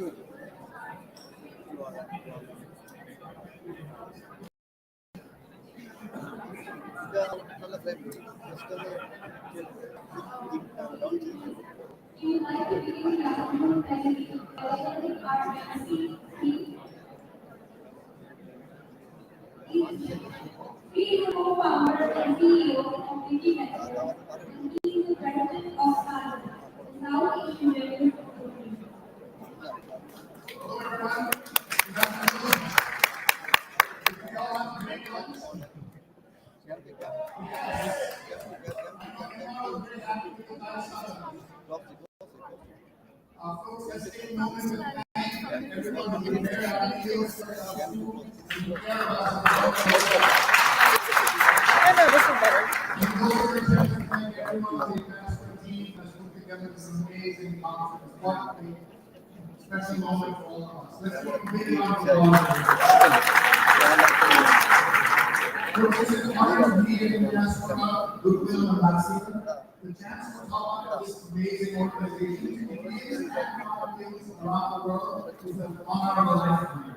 He is the co-founder and CEO of Indiaspora, and he is the president of SADA, the South Asian Revenue Authority. I know this is better. Everyone on the Indiaspora team has put together this amazing conference. What a special moment for all of us. Let's give a big round of applause. We're just a part of the Indiaspora Goodwill Ambassador. The chance to talk about this amazing organization around the world is an honor of a lifetime.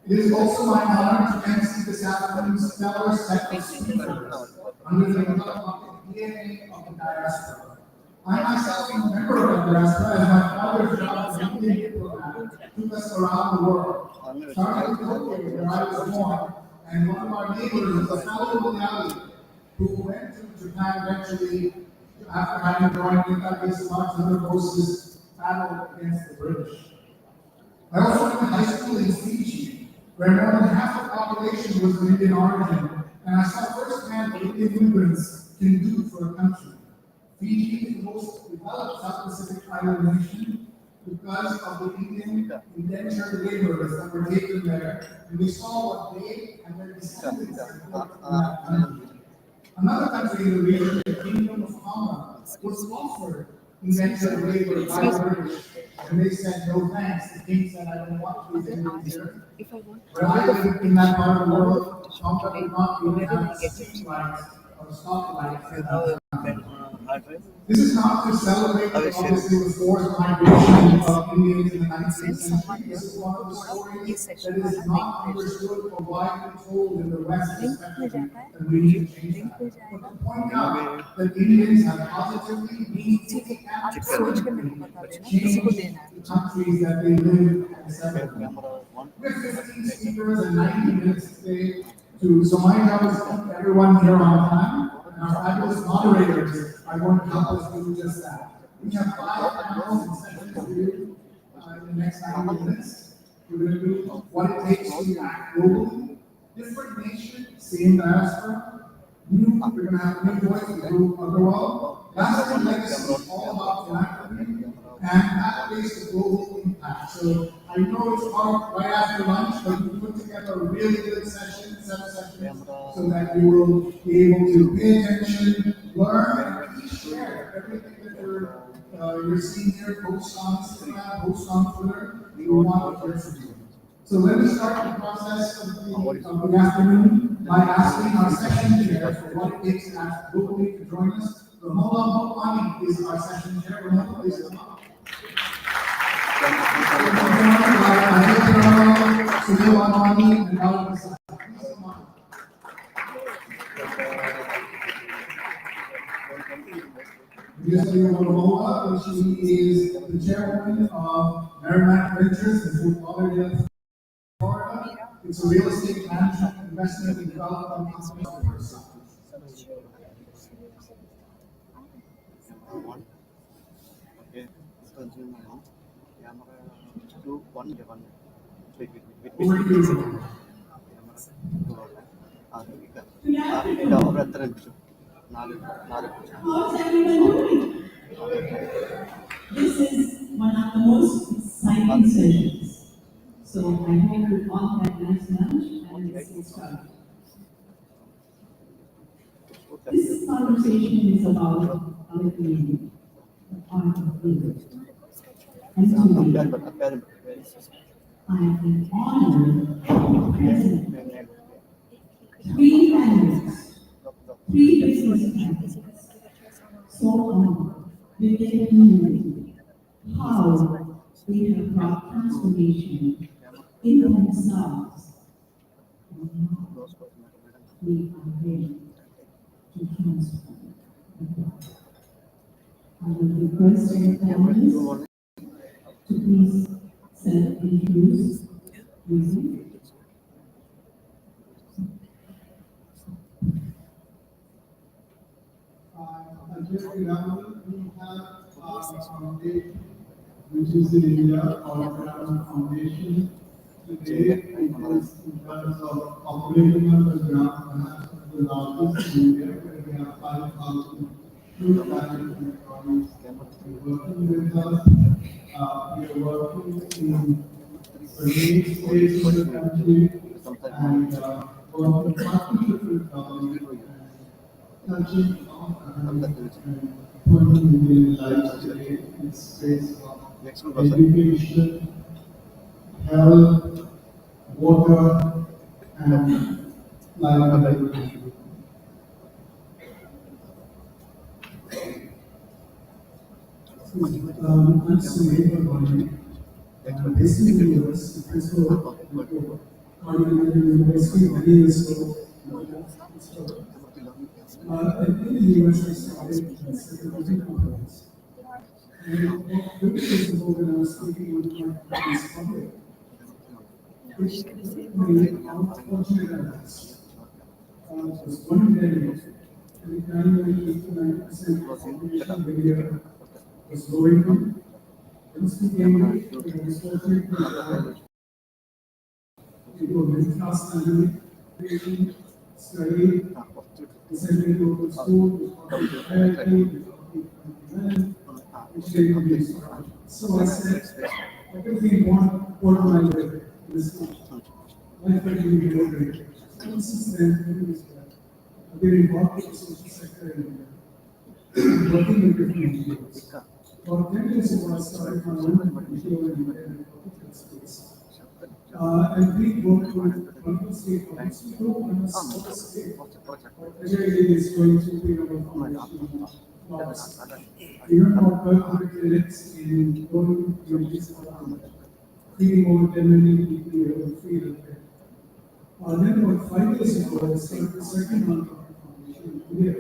It is also my honor to MC this afternoon's stellar set of speakers under the DNA of the diaspora. I myself am a member of the diaspora, as my father's job as an Indian diplomat took us around the world. Starting in Tokyo, where I was born, and one of our neighbors was Paolo, who went to Japan eventually after having joined Italy Smart's other forces battle against the British. I also went to high school in Fiji, where more than half the population was of Indian origin, and I saw firsthand what Indian immigrants can do for a country. Fiji is the most developed South Pacific island nation because of the Indian indentured laborers that were taken there, and we saw what they and their descendants had built in that country. Another country in the region, the Kingdom of Tonga, was offered indentured labor by the British, and they said no thanks. The king said, I don't want to live here. When I lived in that part of the world, Tonga did not even have city lights or stop lights. This is not to celebrate obviously the forced migration of Indians in the 19th century. This is one of the stories that is not understood or widely told in the West, especially, and we need to change that. But to point out that Indians have positively, meaningfully, and permanently changed the countries that they live and settle in. We have 15 speakers and 90 minutes today, so my job is to keep everyone here on time. Our fabulous moderators are going to help us do just that. We have 5 panels and sessions to do in the next 90 minutes. We're going to do what it takes to act globally, different nation, same diaspora. We're going to have new voices through Agarwal. Lasting legacy, all about philanthropy, and fact-based global impact. So I know it's hard right after lunch, but we put together a really good session, 7 sessions, so that you will be able to pay attention, learn, and please share everything that you're seeing here, post on Instagram, post on Twitter. We want to hear from you. So let me start the process of the afternoon by asking our session chair for what it takes to ask globally to join us. Ramola Mopani is our session chair. Ramola, please come up. She is the chairwoman of Merrimack Ventures in Fort Lauderdale, Florida. It's a real estate management, investment, and development company. Okay, consume now. Camera 2, 1, 1. Wait. How's everyone doing? This is one of the most exciting sessions. So I hope you all had nice lunch and let's get started. This conversation is about our community, the art of living. And today, I am honored to present 3 panelists, 3 business panelists, so on within the community, how They have brought transformation in themselves. And now we are ready to transform the world. I will request our panelists to please self-introduce. We have our foundation, which is in India, our foundation. Today, it is in terms of operating on the ground, perhaps the largest in India, where we have 5,000 full-time employees. We're working with us. We are working in the main states of the country and working partnership with government. Touching on important Indian lives today in space of education, health, water, and livelihood. I'm Sunil Bhavani. Based in the US, University many years ago. In the US, I started security conference. And a few years ago, when I was speaking with my company's public, the unfortunate events. It was one day, and the 99% of the population area was going on. Once became unfortunate, people middle class family, creating, studying, decided to go to school, therapy, which they could be. So I said, I could be what am I doing in this country? Life could be more great. And since then, I've been involved in the social sector and working with different NGOs. For 10 years ago, I started my own NGO in the political space. And we work with multiple state governments. We don't understand the state. Every is going to be our foundation laws. Even our 1,200 clinics in rural communities around, feeding over 10 million people with free healthcare. Then about 5 years ago, I started the second non-profit foundation in India,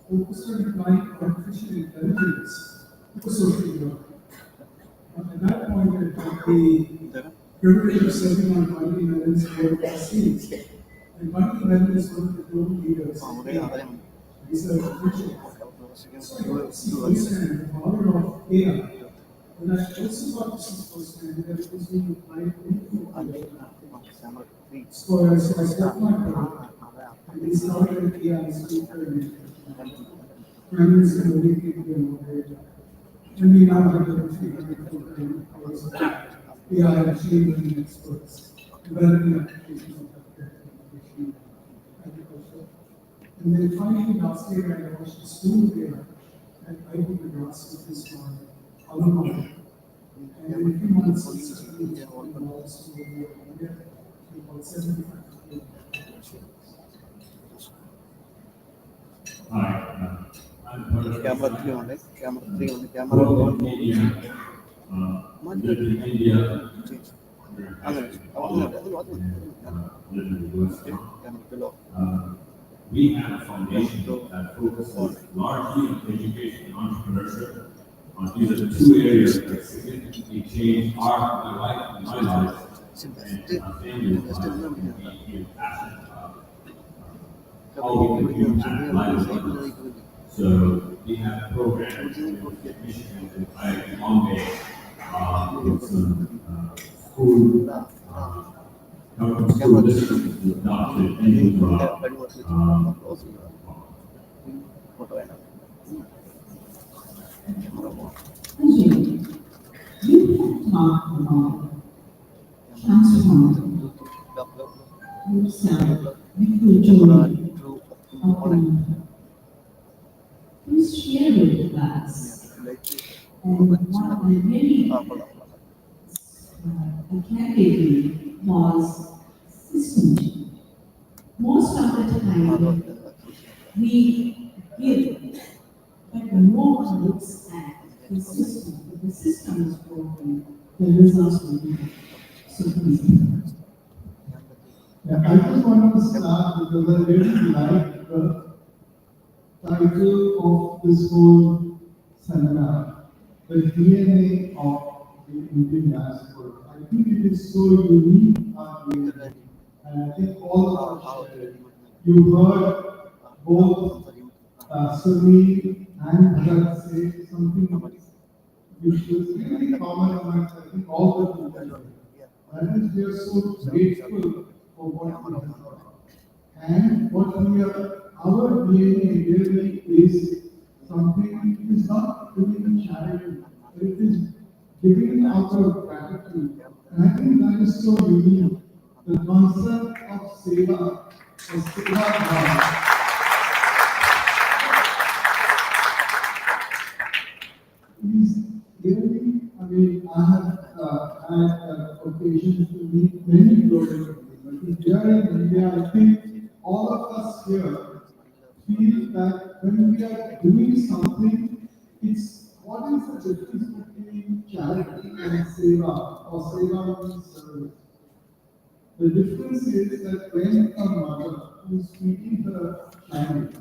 focused on applying artificial intelligence to social work. At that point, I took the privilege of serving on Bharati Naren's board of trustees. And Bharati Naren is one of the global leaders in research and teaching. So I got to see firsthand the power of AI. And I also got to see firsthand that it was being applied into other. So I spoke to my brother, and he started an AI speaker in Prime Minister Modi came to inaugurate. And we now have over 300 full-time employees of AI and machine learning experts, developing applications of healthcare, education, agriculture. And then finally, last year, I launched a school there at IIT Madras, which is my alma mater. And in a few months, it's certainly involved school there in India, about 75 people. Hi, I'm part of Camera 3 on it, camera 3 on the work camera. in India, lived in India, lived in the US. Camera below. We have a foundation that focuses largely on education and entrepreneurship. These are the two areas that significantly change my life and my life and our family's life. And we feel passionate about how we can impact lives of others. So we have programs in Michigan and IIT Bombay with some school school districts who adopted and Ajay, you have talked about transforming yourself into joy of another. Please share with us. And what I really candidly was system. Most of the time, we give, but no one looks at the system. If the system is broken, Teresa's working. So please. Yeah, I just wanted to start because I really like the title of this whole seminar, the DNA of the Indian diaspora. I think it is so unique, our DNA, and I think all of us share it. You heard both Sunil and Bharat say something which was really common amongst, I think, all the people here. That is, we are so grateful for what we have got. And what we are, our DNA really is something which is not doing charity, it is giving out of gratitude. And I think that is so unique. The concept of seva, or seva bhava, is really, I mean, I have had occasion to meet many global people. But here in India, I think all of us here feel that when we are doing something, it's what is the difference between charity and seva, or seva means service. The difference is that when a mother who is feeding her child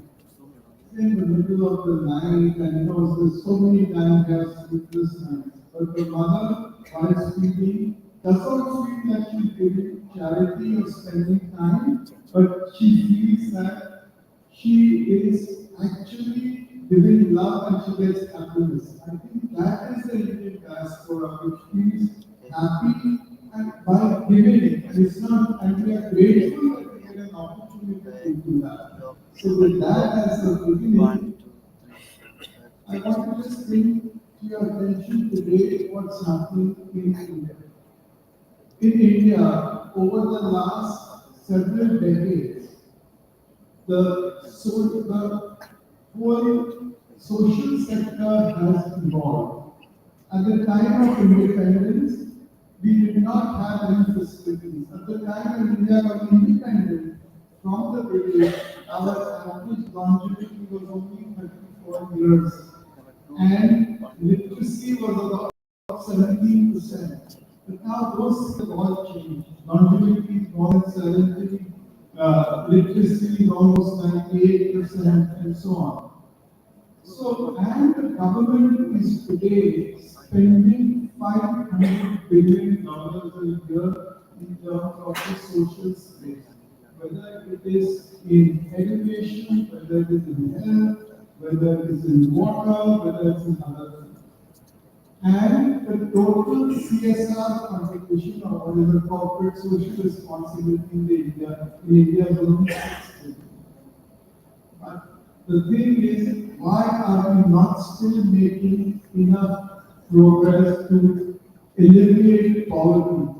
in the middle of the night, and there's so many times they have sleepless nights. But the mother, while speaking, does not feel that she's giving charity or spending time, but she feels that she is actually giving love and she gets happiness. I think that is the Indian diaspora which feels happy and by giving it. And it's not, and we are grateful that we get an opportunity to do that. So with that as a beginning, I want to just bring to your attention today what's happening in India. In India, over the last several decades, the whole social sector has evolved. At the time of independence, we did not have any facilities. At the time when India was independent from the British, our average longevity was only 34 years. And literacy was about 17%. But now those have all changed. Longevity is more than 70, literacy is almost 98%, and so on. So, and the government is today spending $500 billion a year in terms of the social space, whether it is in education, whether it is in health, whether it is in water, whether it's in other things. And the total CSR contribution, or what is the corporate social responsibility in India is only 6 billion. But the thing is, why are we not still making enough progress to eliminate poverty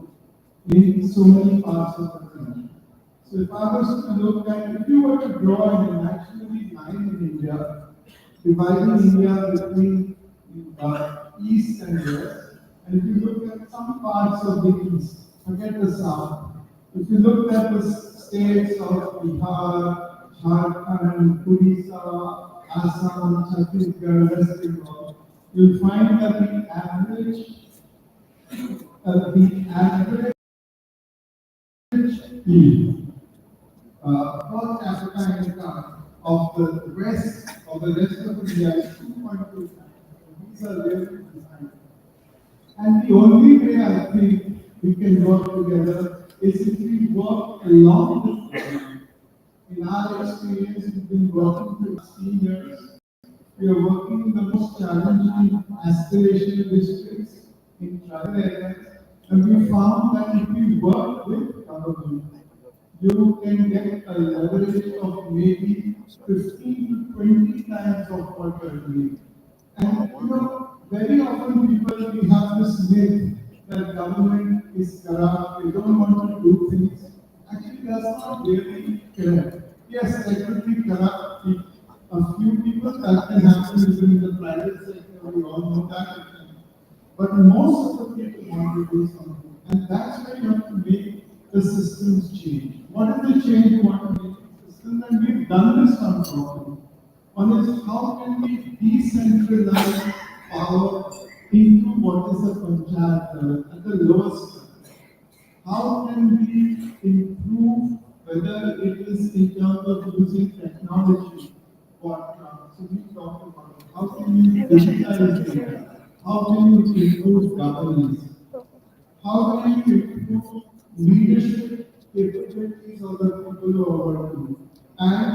in so many parts of the country? So if I was to look at, if you were to draw an imaginary line in India, dividing India between east and west, and if you look at some parts of the east, forget the south. If you look at the states of Bihar, Jharkhand, Odisha, Assam, Chhattisgarh, West Bengal, you'll find that the average per capita income of the rest of India is 2.2 times. These are really defined. And the only way I think we can work together is if we work along with them. In our experience, we've been working for 16 years. We are working in the most challenging aspirational districts in tribal areas, and we found that if we work with government, you can get a leverage of maybe 15 to 20 times of what you're doing. And very often people, we have this myth that government is corrupt, they don't want to do things. Actually, that's not really correct. Yes, there could be corrupt people. A few people that can happen even in the private sector, we all know that. But most of the people want to do something. And that's where you have to make the systems change. What is the change you want to make in the system? And we've done this on problem. One is, how can we decentralize power into what is the panchayat level at the lowest level. How can we improve, whether it is in terms of using technology or so we talked about it. How can you digitize data? How can you improve governance? How can you improve leadership capabilities of the people who are working and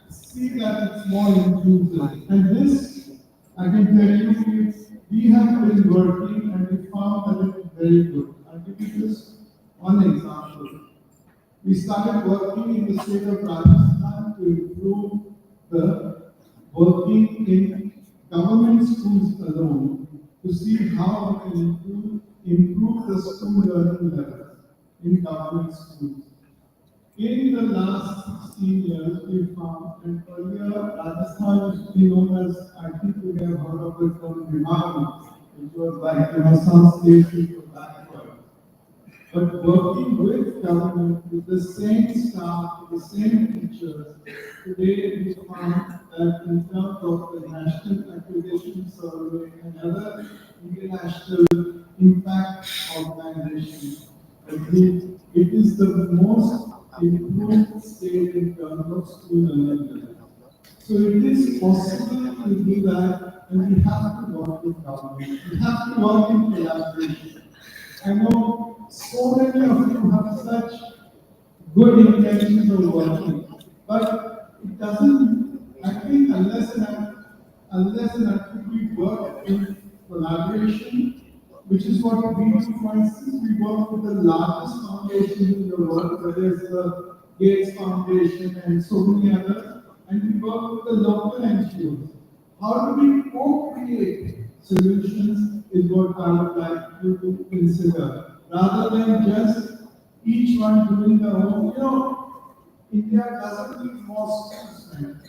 see that it's more inclusive? And this, I can tell you, we have been working and we found that it's very good. I'll give you just one example. We started working in the state of Rajasthan to improve the working in government schools alone to see how we can improve the school learning levels in government schools. In the last 16 years, we found, and earlier Rajasthan used to be known as, I think we have heard of the term Vimana, which was like, some states which were backward. But working with government, with the same staff, with the same teachers, today we found that in terms of the National Accreditation Survey and other international impact organizations, I think it is the most improved state in terms of school learning. So it is possible to do that, and we have to work with government. We have to work in collaboration. I know so many of you have such good intentions of working, but it doesn't, I think, unless and until we work in collaboration, which is what we do. For instance, we work with the largest foundations in the world, whether it's the Gates Foundation and so many others, and we work with the local NGOs. How do we co-create solutions is what I would like you to consider, rather than just each one doing their own. India doesn't need more schools, man.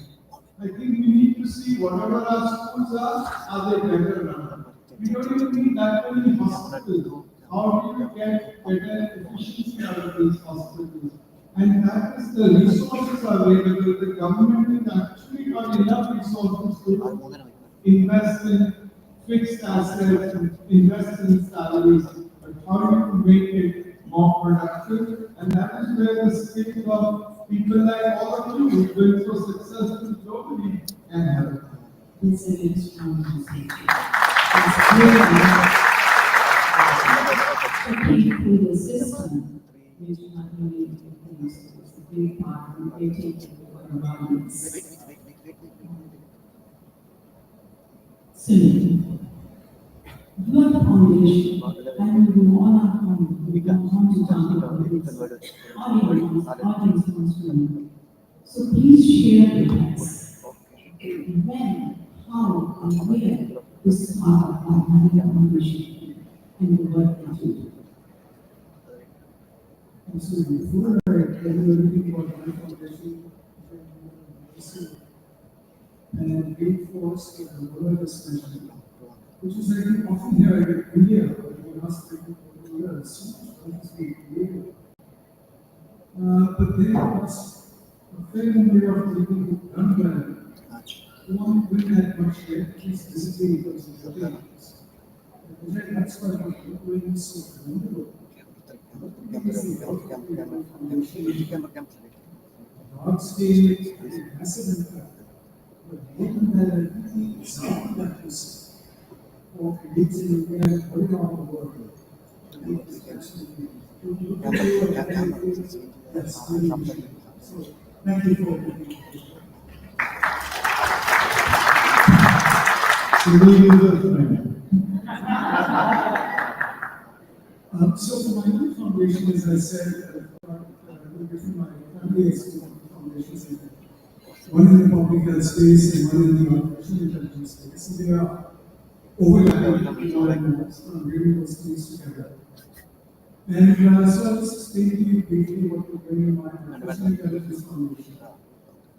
I think we need to see whatever our schools are they better run? We don't even need that many hospitals. How do you get better efficiency out of these hospitals? And that is the resources available. The government has actually got enough resources to invest in fixed assets, and invest in salaries, but how do you make it more productive? And that is where the skill of people like all of you who've been so successful globally can help. It's a very strong message. It's really looking through the system, which not only things, it's a big part of creating environments. Similarly, you are the foundation, and you all are home. We don't want to talk about this. Audience wants to know. So please share with us when, how, and where this part of having a foundation and the work that you do. And so before I tell you anything about my foundation, and reinforce the world discussion, which is like you often hear in India, but you ask people for years, things being created. But there was a fair number of people who done well, who won't win that much yet, at least physically because of the things. That's why I'm doing so wonderful. Large scale, massive impact. But more than that, I think it's not that is for kids in India and all around the world. I think it's absolutely that's really so thank you for being here. So we will go to so for my new foundation, as I said, within my family foundations, one in the public health space and one in the artificial intelligence space. So they are overlapping, bringing those things together. And so I'll just explain to you briefly what we're doing in my artificial intelligence foundation.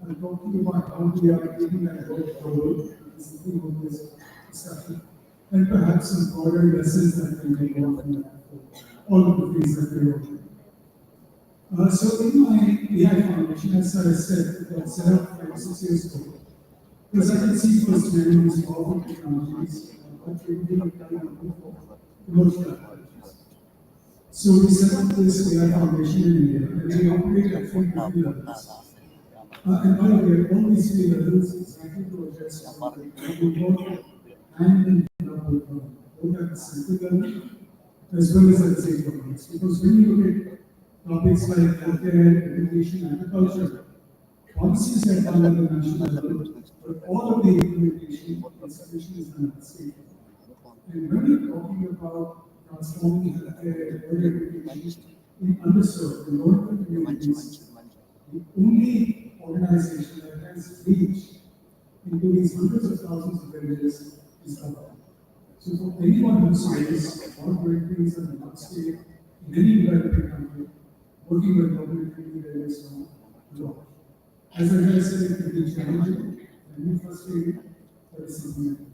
I'll talk to you about how we are taking that work forward, this is the theme of this discussion, and perhaps some broader lessons that we may learn from that for all of the things that we're working on. So in my AI foundation, as I said, it got set up 5 or 6 years ago, because I can see firsthand these powerful technologies, but we didn't carry on for commercial activities. So we set up this AI foundation in India, and we operate at 4 different levels. And by the way, all these 3 levels exactly to address we work hand in hand both at the central level as well as at the state governments. Because when you look at topics like healthcare, education, agriculture, policies are done at the national level, but all of the implementation execution is done at the state level. And when you're talking about transforming healthcare, education in underserved, in lower communities, the only organization that has reached into these hundreds of thousands of villages is government. So for anyone who says all breakthroughs are not state in any developing country, working with government really there is no law. As I said, it can be challenging and frustrating, but it's something.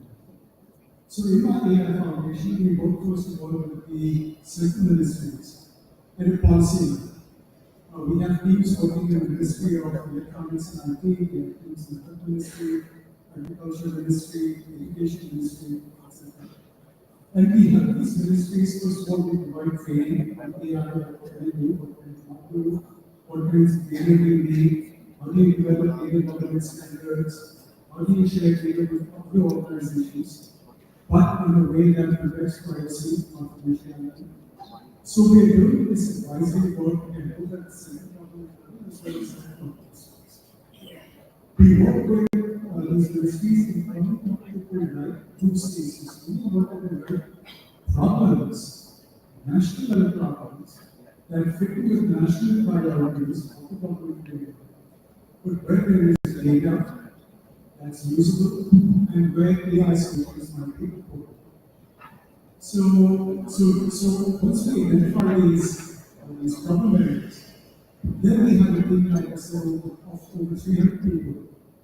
So in our AI foundation, we work first of all with the central ministries and a policy level. We have teams working in the Ministry of Electronics and IT, we have teams in the Health Ministry, Agriculture Ministry, Education Ministry, etc. And we help these ministries, first of all, we provide training, what they are, what they do, what they not do, what kinds of data we need, how do you develop data governance standards, how do you share data with other organizations, but in a way that protects privacy, confidentiality. So we are doing this advisory work and both at the central government as well as at the we work with these ministries in terms of the right use cases. We work with the right problems, national level problems that fit with national priorities of the government area. But where there is data that's usable and where AI solutions might be important. So once we identify these problem areas, then we have a team, like I said, of over 300 people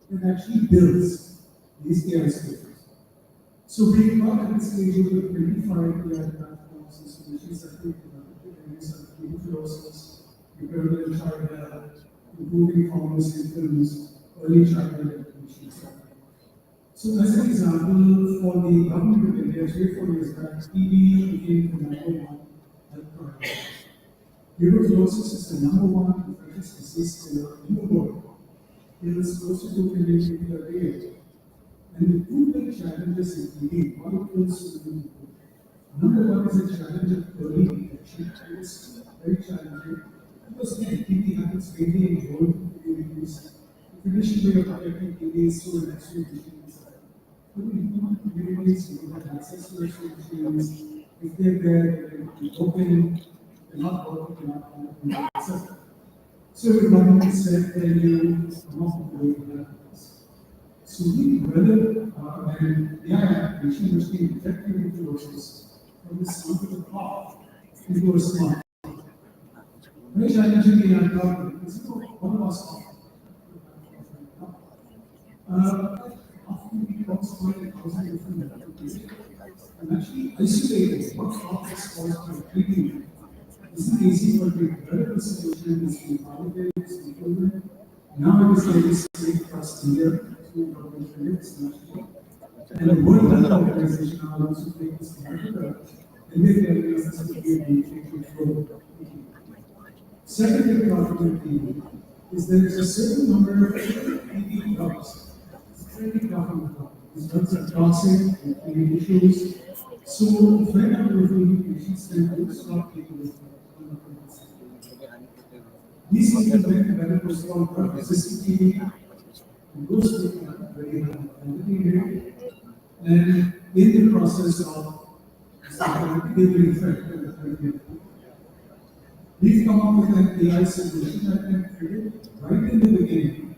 that actually builds these AI solutions. So we are at this stage over 25 AI platforms and solutions that we developed in areas of tuberculosis, repairable child health, improving pharmacy films, early childhood education, etc. So as an example, for the government of India, 3 or 4 years back, TB became the number 1 health priority. Tuberculosis is the number 1 infectious disease killer in the world. It is close to 2 million people a day. And the 2 big challenges in TB, why it kills so many people. Number 1 is a challenge of early detection. It is very challenging because again, TB happens mainly in rural communities. The traditional way of protecting TB is through an X-ray machine. Communities who don't have access to X-ray machines, if they're there, they're open, they're not working, they're not open, etc. So the government said that you come up with a way to have this. So we developed an AI application which can detect tuberculosis from the sample of cough into a smart. Very challenging AI problem because one of us often we cross 20,000 different applications and actually isolating what cough is caused by treating it. This is easy for the developer solution is to validate this improvement. Now it is like this state across India through government credits nationally. And the World Health Organization now also take this to Africa and they tell us this is a game changing for second big problem with TB is there is a certain number of TB drugs. It's very tough on the top. These drugs are toxic, they create issues. So when I'm referring patients, they will stop taking this drug. These people then develop what's called drug-resistant TB, and those people have very high mortality rate, and in the process of they will infect the therapy. We've come up with an AI solution that can predict right in the beginning,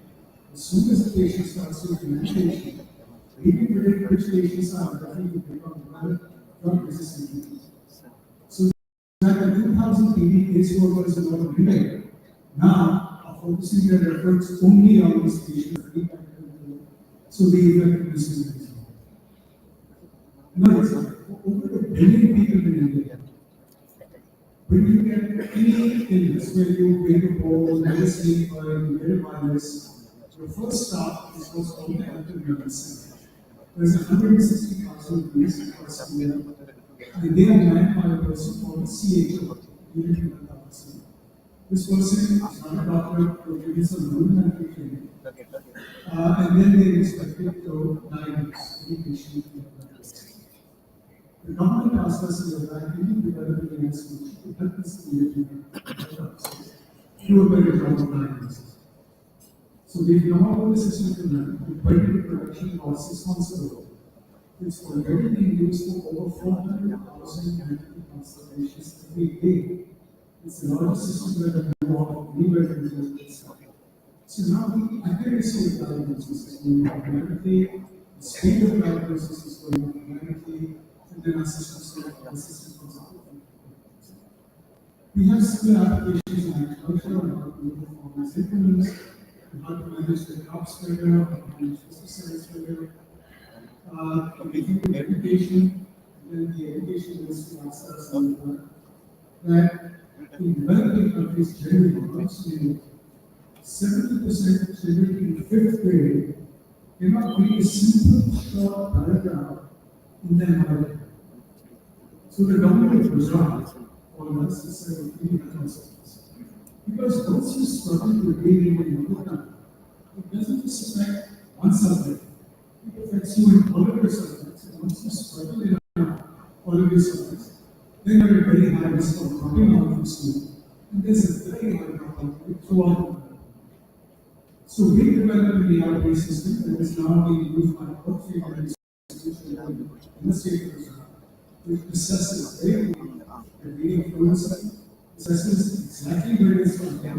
as soon as the patient starts taking medication, we can predict which patients are likely to become drug-resistant TB. So that the 2,000 TB caseworkers in our India now are focusing their efforts only on these patients, so the effectiveness is increasing. Another example, over a billion people in India. When you get any illness where you break a bone, you sleep, or you get a virus, your first stop is what's called the health and wellness center. There's 160,000 bees across India, and they are managed by a person called CHO, Unity Council. This person is not a doctor, but it is a rudimentary training. And then they are expected to diagnose any patient with diabetes. The government asked us in the activity developing a solution to help this community do a better job of diagnosis. So we've come up with a system to learn. We put it into production about 6 months ago. It's already being used for over 400,000 medical consultations every day. It's the largest system that I've ever of anywhere in the world. So now the accuracy of diagnosis is going up dramatically, the speed of diagnosis is going up dramatically, and then our system goes up. We have similar applications in agriculture, and how to look for farmers' implements, and how to manage the crops better, how to manage pesticides better. We think of education, then the education is to ourselves that in developing countries generally, approximately 70% of children in 5th grade cannot read a simple short paragraph in their mother. So the government of Gujarat or us is really concerns. Because once you struggle to read in your mother tongue, it doesn't just affect one subject, it affects you in all of your subjects. And once you struggle in all of your subjects, then you're at a very high risk of dropping out of school. And there's a very high dropout throughout. So we developed an ERP system that is now being used by all 3 institutions in the state of Gujarat, which assesses very the reading fluency, assesses exactly where it is from them,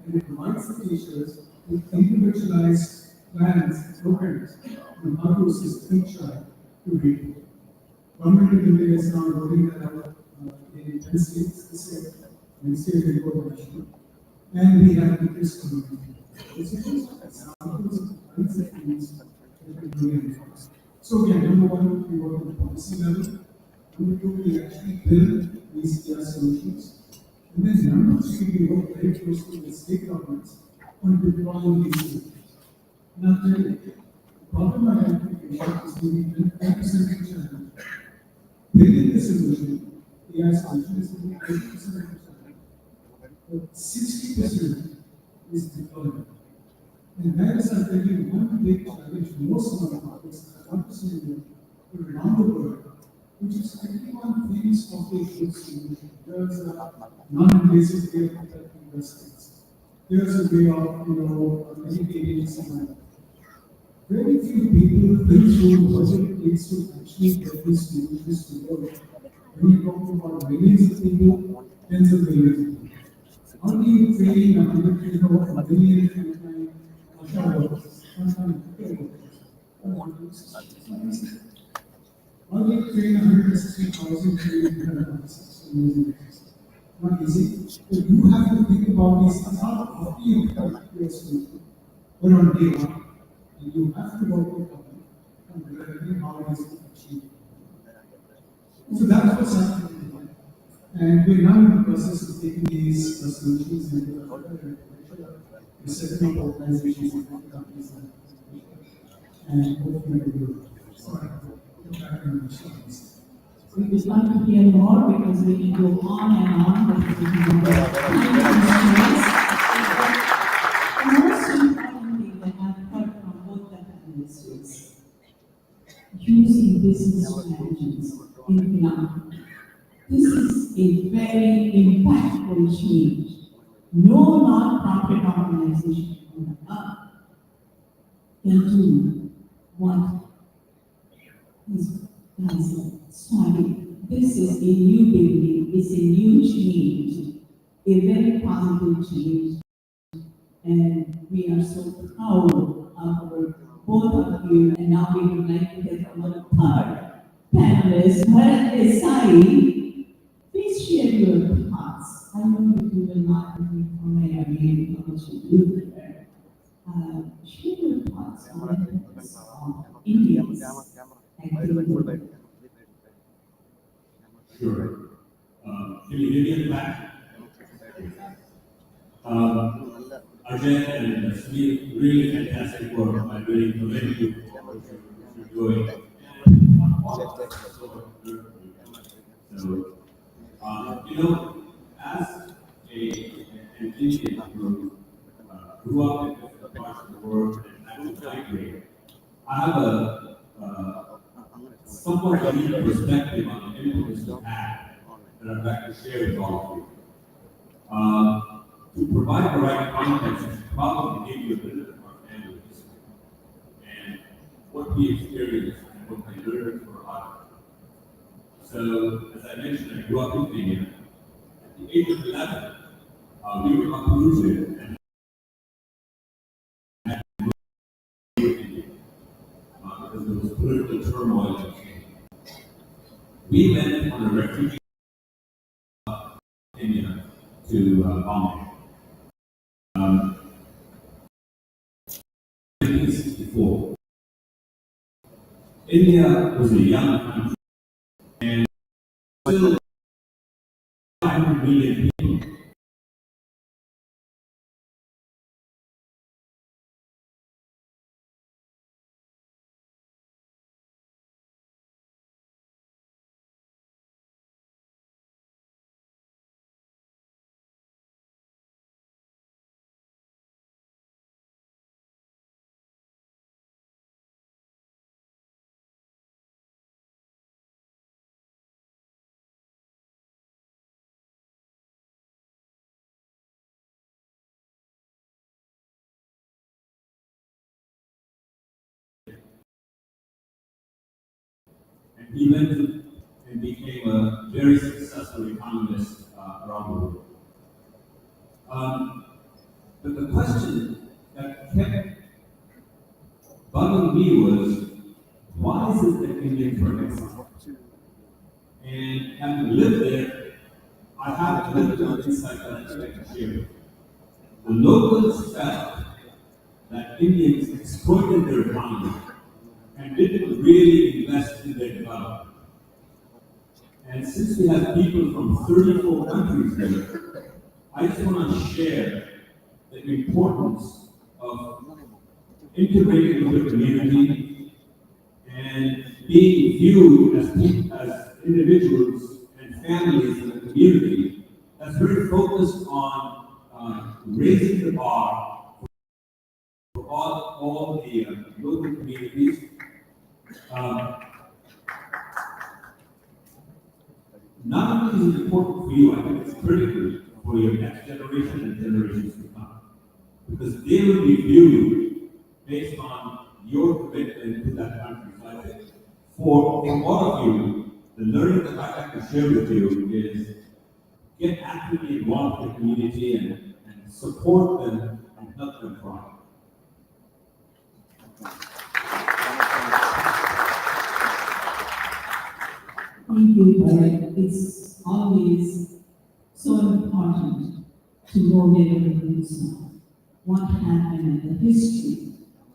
and it provides the teachers with individualized plans and programs on how to assist each child to read. Government of India is now rolling that out in 10 states this year. Next year we go national, and we have teachers community. It's just examples of kinds of things that we do in France. So again, number one, we work at the policy level. Number two, we actually build these solutions. And then number three, we work very closely with state governments on deploying these solutions. Now, the problem identification is maybe 10% of the challenge. Building the solution, AI solution is maybe 80% of the challenge. But 60% is deployment. And that is, I think, one big challenge most of our markets are represented around the world, which is everyone thinks of a good solution. There's a non-invasive way of protecting investments. There's a way of, educating someone. Very few people think through what it takes to actually get these solutions to work. When you talk about millions of people, tens of millions of people. How do you train a million workers? How do you train 160,000 trained not easy. So you have to think about these things not after you become your solution, but on day one. And you have to work with them and developing how it is achieved. So that's what's happening. And we're now in the process of taking these solutions and we're setting up organizations and companies and hopefully we will start back on the machines. We would like to hear more because we can go on and on, but we can go the most important thing that I've heard from both the panelists, using business strategies in Plenary. This is a very impactful change. No non-profit organization on earth can do what these guys started. This is a new beginning, it's a new change, a very positive change. And we are so proud of both of you. And now we would like to get our third panelist, Bharat Desai. Please share your thoughts. I know that you will not be from again because you do there. Share your thoughts on Indians. Sure. Can you hear me in the back? Ajay and Steve, really fantastic work. I really commend you for you're doing. And all of us are so good for you. So, as an Indian who grew up in different parts of the world and had to migrate, I have a somewhat unique perspective on the influence we had that I'd like to share with all of you. To provide the right context, I should probably give you a bit of our family history and what we experienced and what we learned for us. So, as I mentioned, I grew up in Kenya. At the age of 11, we were uprooted and because there was political turmoil in Kenya. We went on a refugee Kenya to Bombay. 1964. India was a young country and still 500 million people. And he went and became a very successful economist around the world. But the question that kept bugging me was, why is it that Indians were exiled? And having lived there, I have a little bit of insight that I'd like to share with you. The locals felt that Indians exploited their economy and didn't really invest in their development. And since we have people from 34 countries here, I just want to share the importance of integrating with the community and being viewed as individuals and families in the community that's very focused on raising the bar for all the local communities. Not only is it important for you, I think it's critical for your next generation and generations to come. Because they will be viewed based on your commitment to that country. So I think for all of you, the learning that I'd like to share with you is get actively involved in the community and support them and help them thrive. Thank you, Bharat. It's always so important to know where the roots are, what happened in the history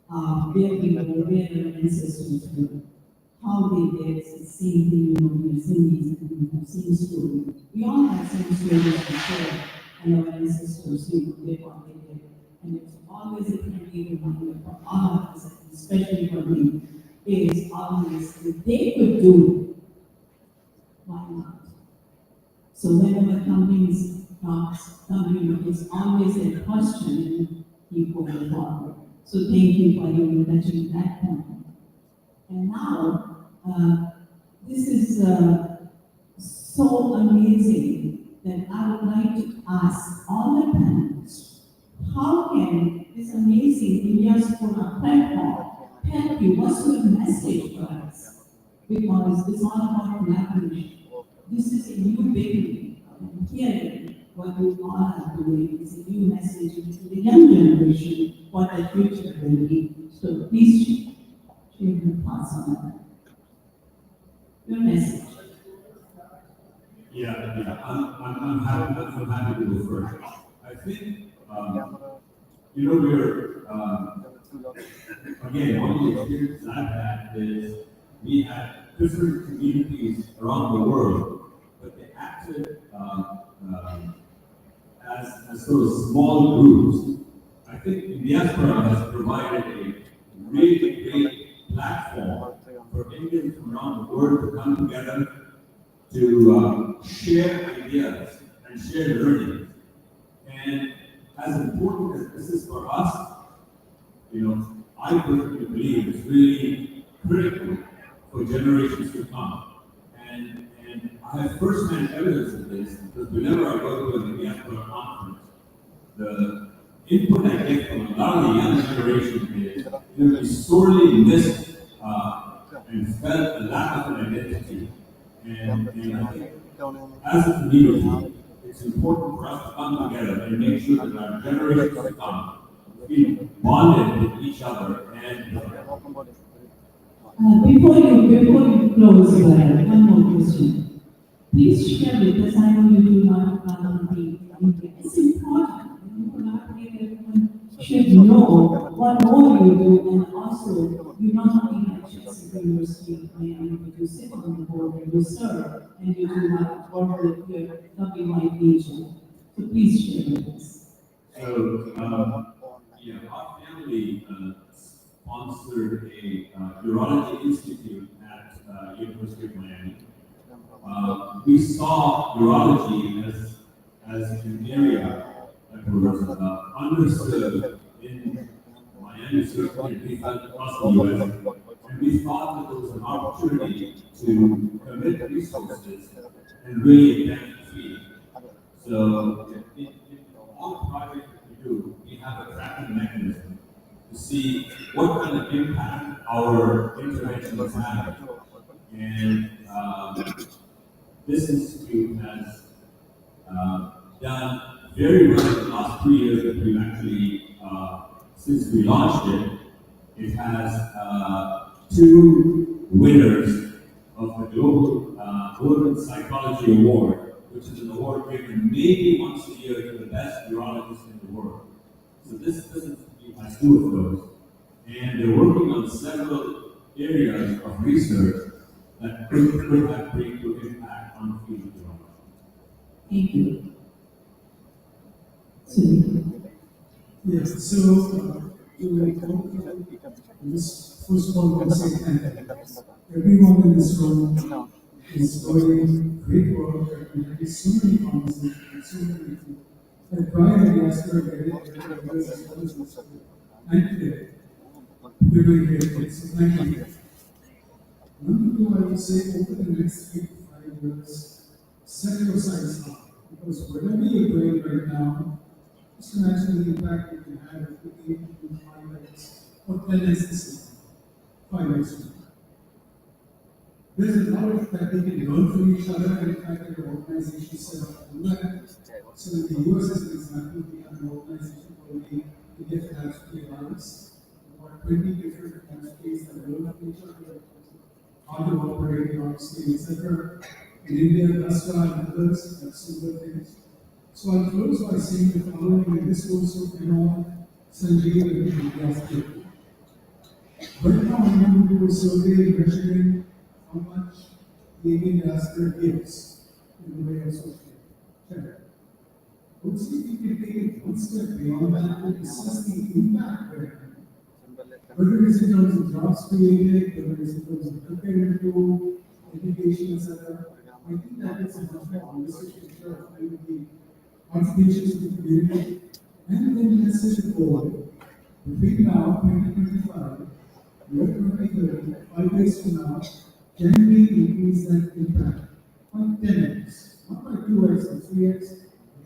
of where we were, where our ancestors were, how they did the same thing, we have seen these and we have seen stories. We all have some stories to share, and our ancestors did what they did. And it's always a friendly reminder for all of us, especially for me, is always if they could do, why not? So whenever something is always a question and keep going forward. So thank you for your touching that point. And now, this is so amazing that I would like to ask all the panelists, how can this amazing Indiaspora platform help you? What's your message for us? Because it's all about collaboration. This is a new beginning. And here, what we all are doing is a new message to the young generation what the future will be. So please share your thoughts on that. Your message. Yeah. I'm happy to go first. I think, we're, again, one of the experiences I've had is we have different communities around the world, but they acted as sort of small groups. I think Indiaspora has provided a really great platform were to come together to share ideas and share learning. And as important as this is for us, I personally believe it's really critical for generations to come. And I have first-hand evidence of this because whenever I go to an Indiaspora conference, the input I get from a lot of the young generation is we sorely missed and felt a lack of an identity. And I think as a community, it's important for us to come together and make sure that our generations to come feel bonded with each other. And before you close, one more question. Please share with us. I know you do not be in India. It's important. You collaborate. Everyone should know what more you do, and also you not only have checks at the University of Miami, but you sit on the board and you serve, and you do work with your WI region. So please share with us. So, our family sponsored a urology institute at University of Miami. We saw urology as an area that was underserved in Miami, certainly, we felt across the US, and we thought that there was an opportunity to commit resources and really advance the field. So, in all projects that we do, we have a tracking mechanism to see what kind of impact our interventions have. And this institute has done very well in the last 3 years that we've actually, since we launched it. It has 2 winners of the Global Women's Psychology Award, which is an award given maybe once a year to the best urologists in the world. So this doesn't has 2 of those. And they're working on several areas of research that could have breakthrough impact on the field of urology. Thank you. Yes, so this first of all, I want to say thank you. Everyone in this room is doing great work, and there is so many conversations, so many people. And Brian and Jasper are very and today, we're doing great things, so thank you. Number 2, I would say over the next 3 to 5 years, set your sights up, because whatever you're doing right now, just imagine the impact you can have if you aim to do 5x or 10x the same 5x. There's a lot of that we can learn from each other, and in fact, there are organizations set up to do that. So in the US, as an example, we have an organization called the India Catastrophe Alliance. About 20 different catastrophes that learn from each other, how to operate on scale, etc. In India, Indiaspora and others have similar things. So I'll close by saying the following, and this also came on Sanjeev and Indiaspora. Right now, I'm going to do a survey measuring how much the Indiaspora gives in the way of social care. We'll see if we can take it one step beyond that to assess the impact we're having. Whether it's in terms of jobs created, whether it's in terms of preparing to education, etc. I think that is a much more holistic picture of how the contributions to the community. And then let's set it forward. Between now, 2025, year 2030, 5 years from now, can we increase that impact by 10x? Not by 2x or 3x,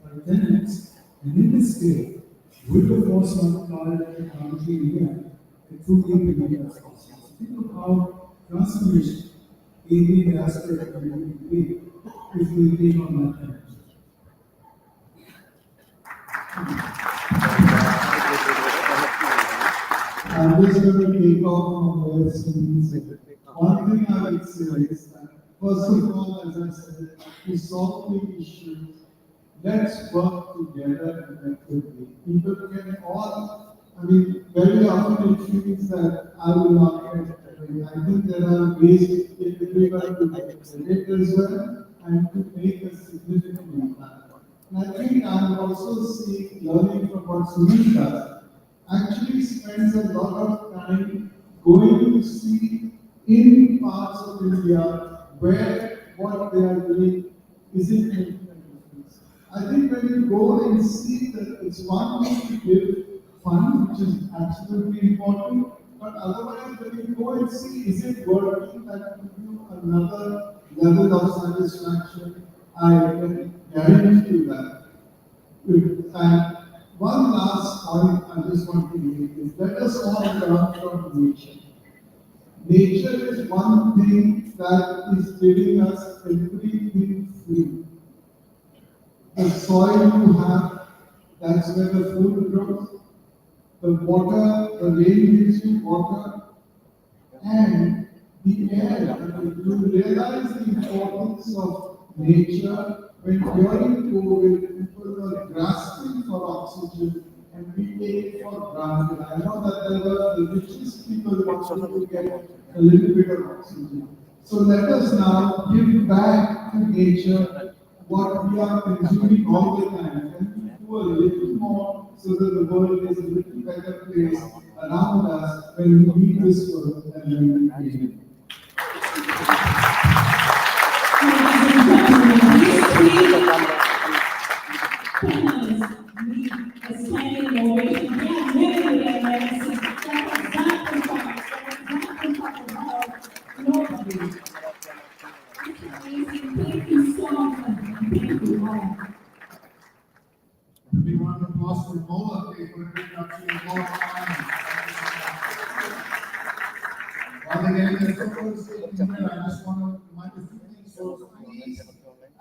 but by 10x. And in this scale, with the force multiplier that technology in India, it truly will be possible. Think of how transformation in the aspect of community will be if we take on that dimension. I'm just going to take off from where Steve said. One thing I would say is that, first of all, as I said, to solve the issue, let's work together effectively. People can all, very often it feels that I will not get it. I think there are ways in everyone to get credit as well and to make a significant impact. And I think I'm also seeing, learning from what Sunil does, actually spends a lot of time going to see in parts of India where what they are doing isn't making a difference. I think when you go and see that it's one thing to give fund, which is absolutely important, but otherwise when you go and see, is it working, that gives you another level of satisfaction. I can guarantee you that. And one last point I just want to make is let us all learn from nature. Nature is one thing that is giving us everything free. The soil you have, that's where the food grows. The water, the rain gives you water. And the air, you realize the importance of nature when during COVID, people were grasping for oxygen and we take it for granted. I know that there were the richest people wanting to get a little bit of oxygen. So let us now give back to nature what we are consuming all the time. And we do a little more so that the world is a little better place around us when we leave this world and when we leave it. Thank you so much. Thank you all. We want to applause for Mola for introduction of Mola. While they're getting their photos taken here, I just want to remind a few things. So please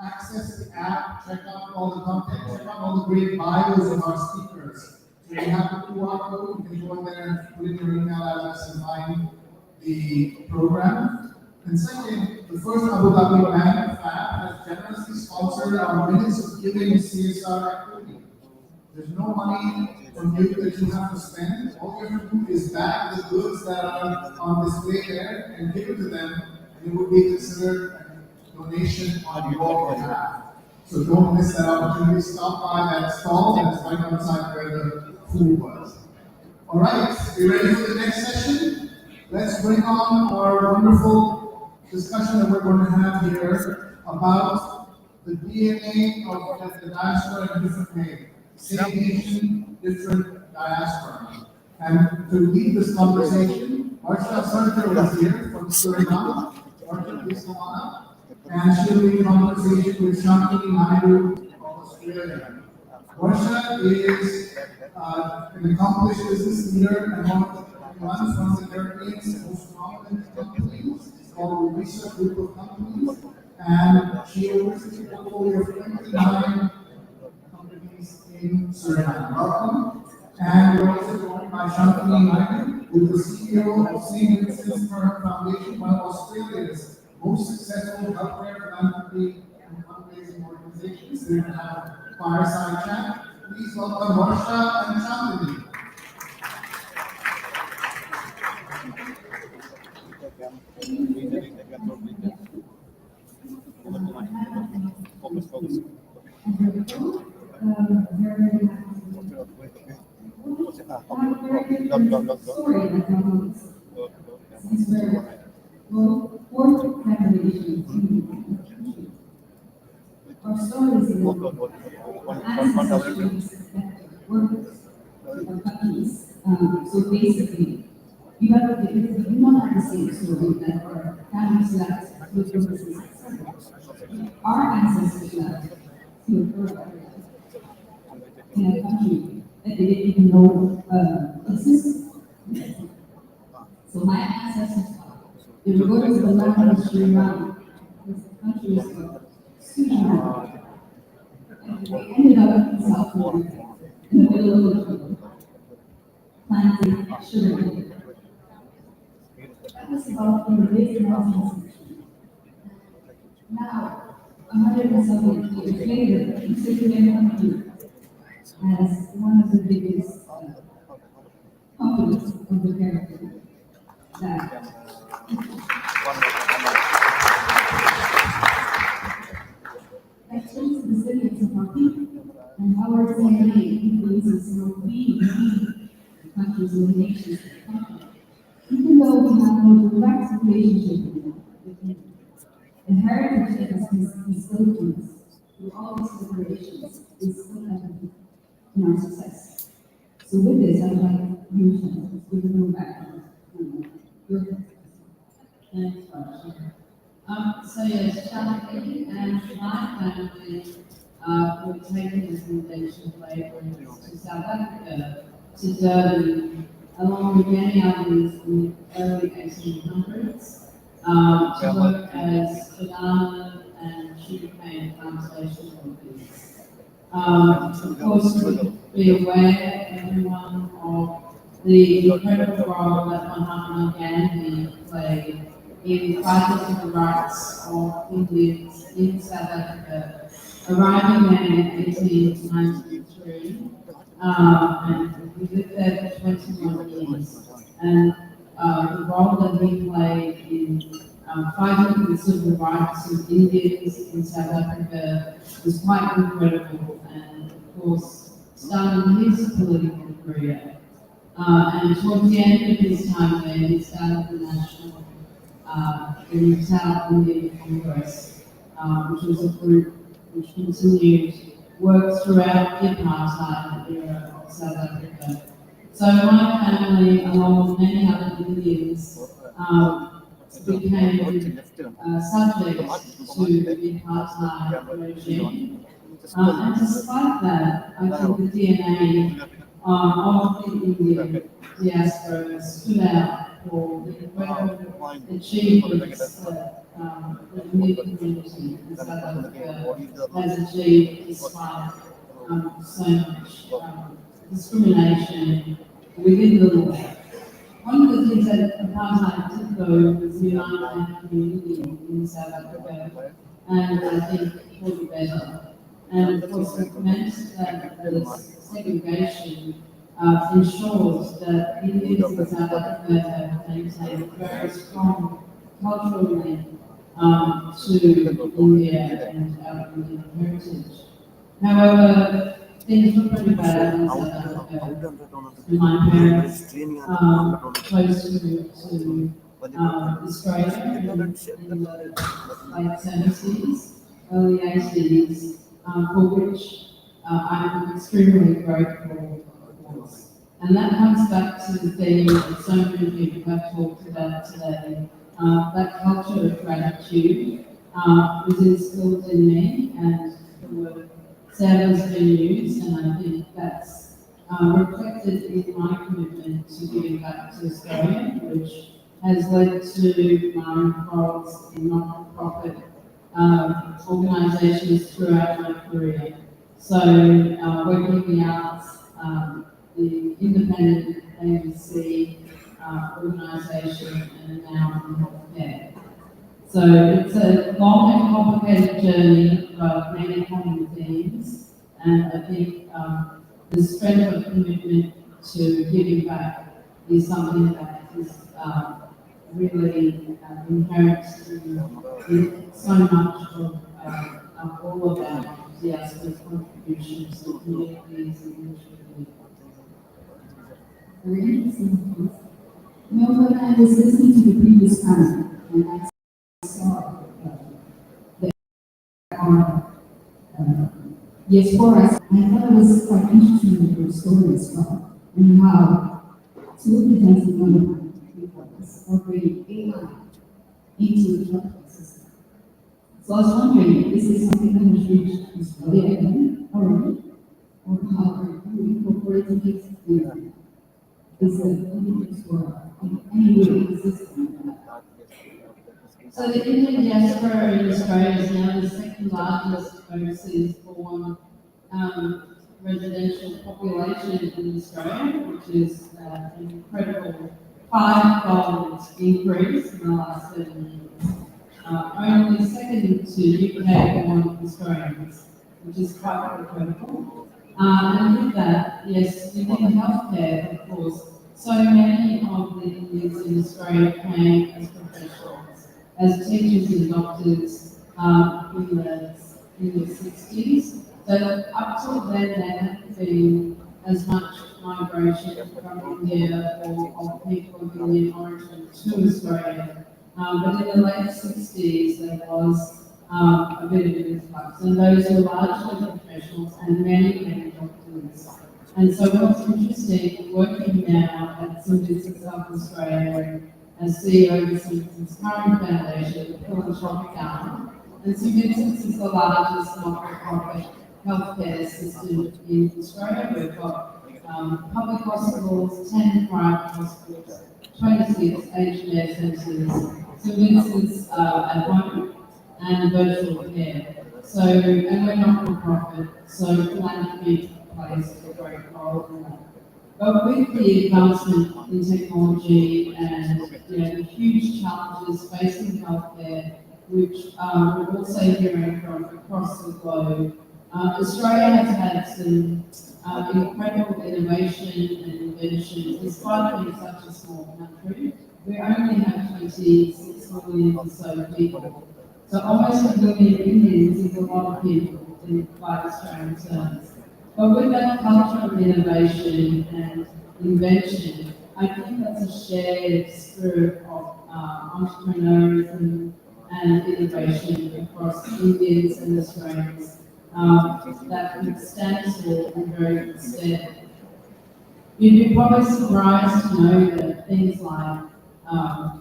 access the app, check out all the content, check out all the great bios of our speakers. So you have the QR code, you can go in there and put in your email address and find the program. And second, the first Abu Dhabi Bank FAB has generously sponsored our Minutes of Giving CSR activity. There's no money from you that you have to spend. All you have to do is bag the goods that are on display there and give it to them, and it will be considered a donation on your behalf. So don't miss that opportunity. Stop by that stall that's right outside where the food was. All right, you ready for the next session? Let's bring on our wonderful discussion that we're going to have here about the DNA of the diaspora in a different way. Same nation, different diaspora. And to lead this conversation, Varsha Sarkar is here from Suriname. Varsha, please come on up. And she'll lead a conversation with Shantini Naidu of Australia. Varsha is an accomplished business leader and runs one of the Caribbean's most prominent companies. It's called the Research Group of Companies. And she oversees a portfolio of 29 companies in Suriname. Welcome. And we're also joined by Shantini Naidu, who is the CEO of St. Vincent's Foundation, one of Australia's most successful healthcare philanthropy and fundraising organizations. They're going to have a fireside chat. Please welcome Varsha and Shantini. Focus. Our stories in ancestors that workers or companies. So basically, you have to do not have the same story that our families left with your business. Our ancestors left to a in a country that they didn't even know existed. So my ancestors they were going to the land of Suriname, because the country is called Suriname. And they ended up in South Africa, in the middle of the jungle, planting sugar cane. That was about in the late 19th century. Now, 170 years later, we sit here in country as one of the biggest companies of the Caribbean that shows the resilience of our people and how our DNA influences how we lead the countries and the nations that come from. Even even though we have no direct relationship with India, the heritage that has been instilled in us through all these generations is still evident in our success. So with this, I'd like you to give a little background on your Thanks, Archie. So yes, Charlie and my family were taken as indentured labourers to South Africa, to Durban, along with many others in the early 1800s, to work as banana and sugarcane plantation workers. Of course, be aware, everyone, of the incredible role that Mahatma Gandhi played in fighting for the rights of Indians in South Africa, arriving there in 1893, and he lived there for 21 years. And the role that he played in fighting for the civil rights of Indians in South Africa was quite incredible, and of course, started his political career. And towards the end of his time there, he started the National in South Indian Congress, which was a group which continued work throughout the apartheid era of South Africa. So my family, along with many other Indians, became subject to the apartheid regime. And despite that, I think the DNA of the Indian diaspora stood out for the incredible achievements that the Indian community in South Africa has achieved despite so much discrimination within the law. One of the things that apartheid did though was unite our community in South Africa, and I think for the better. And of course, it meant that this segregation ensures that Indians in South Africa have maintained a very strong cultural link to India and our Indian heritage. However, things were pretty bad in South Africa. My parents chose to move to Australia in the late 70s, early 80s, for which I'm extremely grateful for. And that comes back to the theme that so many people have talked about today. That culture of gratitude was instilled in me, and the word "sad" has been used, and I think that's reflected in my commitment to giving back to Australia, which has led to my roles in not-for-profit organisations throughout my career. So, working in the arts, the independent ABC organisation, and now in healthcare. So it's a long and complicated journey of many common themes, and I think the strength of commitment to giving back is something that is really inherent in so much of all of our diaspora's contributions to communities in which we live. Very interesting. You know, when I was listening to the previous panel, and I saw the Diaspora, I thought it was quite interesting with your story as well, and how absolutely does another people is already AI into the healthcare system. So I was wondering, is this something that has reached Australia again already? Or how are you incorporating it in is the Indiaspora in any way existing? So the Indian diaspora in Australia is now the second largest overseas born residential population in Australia, which is an incredible five-fold increase in the last 7 years. Only second to UK born Australians, which is quite incredible. And with that, yes, within healthcare, of course, so many of the Indians in Australia came as professionals, as teachers and doctors in the 60s. So up till then, there hadn't been as much migration from India or of people of Indian origin to Australia. But in the late 60s, there was a bit of an influx, and those were largely professionals and many doctors. And so what's interesting, working now at St. Vincent South Australia as CEO of St. Vincent's current foundation, the philanthropic arm, and St. Vincent's is the largest not-for-profit healthcare system in Australia. We've got public hospitals, 10 private hospitals, 26 aged care centres, St. Vincent's at home, and virtual care. So, and we're not-for-profit, so philanthropy plays a great role in that. But with the advancement in technology and the huge challenges facing healthcare, which we're also hearing from across the globe, Australia has had some incredible innovation and invention, despite being such a small country. We only have 26 million or so people. So almost a million Indians is a lot of people by Australian terms. But with that culture of innovation and invention, I think that's a shared spirit of entrepreneurship and innovation across Indians and Australians that would stand still and very steady. You'd be probably surprised to know that things like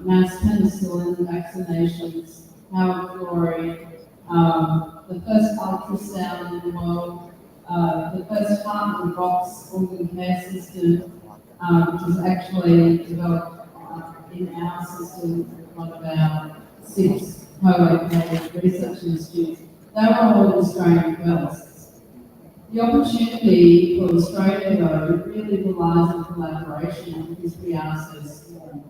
mass penicillin vaccinations, Howard Florey, the first ultrasound in the world, the first heart and box organ care system, which was actually developed in our system, one of our 6 co-located research institutes. They were all Australian firsts. The opportunity for Australia, though, really relies on collaboration because we are so small.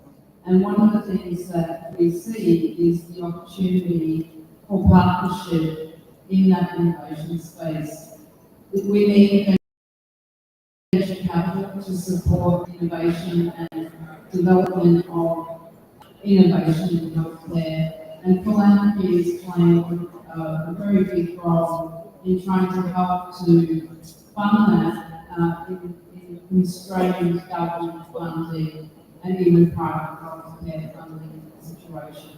And one of the things that we see is the opportunity for partnership in that innovation space. We need venture capital to support innovation and development of innovation in healthcare, and philanthropy is playing a very big role in trying to help to fund that in constrained government funding and even private healthcare funding situation.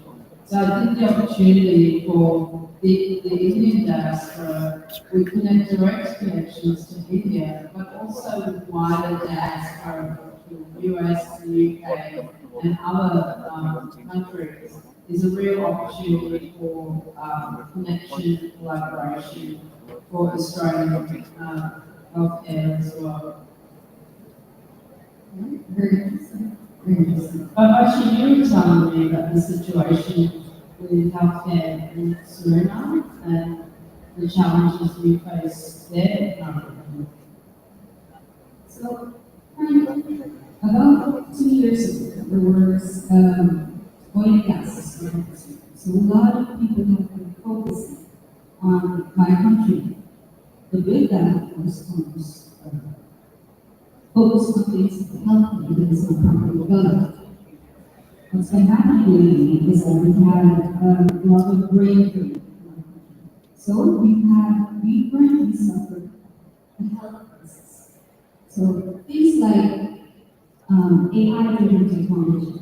So I think the opportunity for the Indian diaspora, we connect direct connections to India, but also with wider diaspora to the US, the UK, and other countries, is a real opportunity for connection, collaboration for Australian healthcare as well. Very interesting. But actually, you were telling me about the situation with healthcare in Suriname and the challenges we face there currently. So, about 2 years ago, there was oil and gas. So a lot of people have been focusing on my country. The big that was focused on things that help me in this country develop. What's been happening lately is that we've had a lot of breakthrough. So we currently suffer a health crisis. So things like AI-driven technology,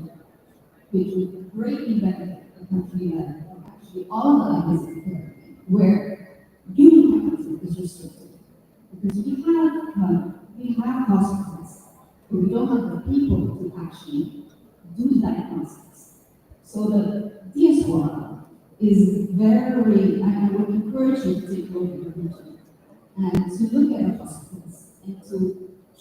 which would greatly benefit a country like actually all of us in care, where human capital is restricted. Because we have hospitals, but we don't have the people to actually do the diagnostics. So the Indiaspora is very, I would encourage you to take over your region and to look at the hospitals and to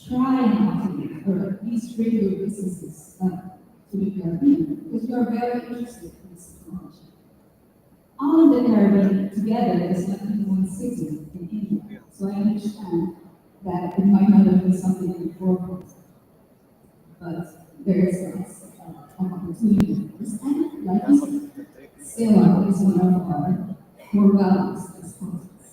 try and automate or at least bring your businesses to the Caribbean because you are very interested in this technology. All of the Caribbean together is like one city in India. So I understand that it might not have been something in the forefront, but there is an opportunity for this. And like you said, Sarah is one of our core values as politics.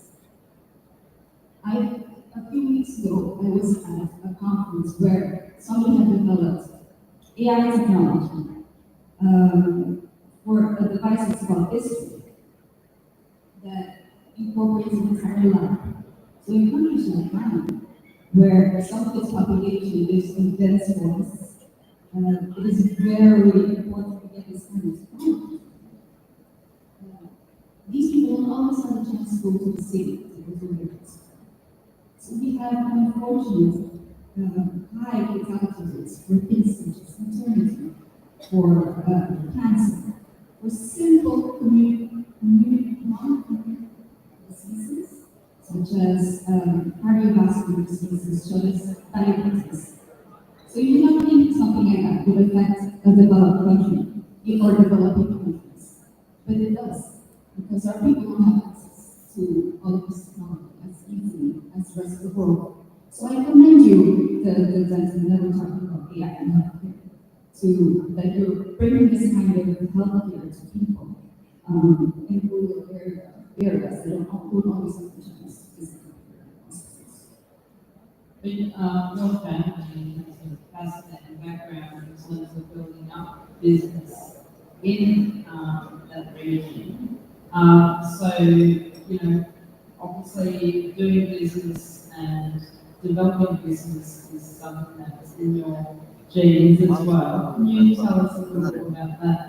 A few weeks ago, I was at a conference where somebody had developed AI technology for a device that's called history that incorporates an entire lab. So in countries like Ghana, where some of its population lives in dense forests. It is very important to get this kind of knowledge. These people don't always have a chance to go to the city to go to university. So we have unfortunate high fatality rates for instances, maternity, for cancer, for simple non-communicable diseases, such as cardiovascular diseases, such as diabetes. So you're not thinking something like that would affect a developed country or developing countries, but it does, because our people don't have access to all of this technology as easily as the rest of the world. So I commend you, the gentleman that we're talking about AI and healthcare, that you're bringing this kind of healthcare to people in rural areas that don't always have the chance to visit hospitals. But your family has a fascinating background in terms of building up business in that region. So, you know, obviously doing business and developing business is something that's in your genes as well. Can you tell us a little bit about that?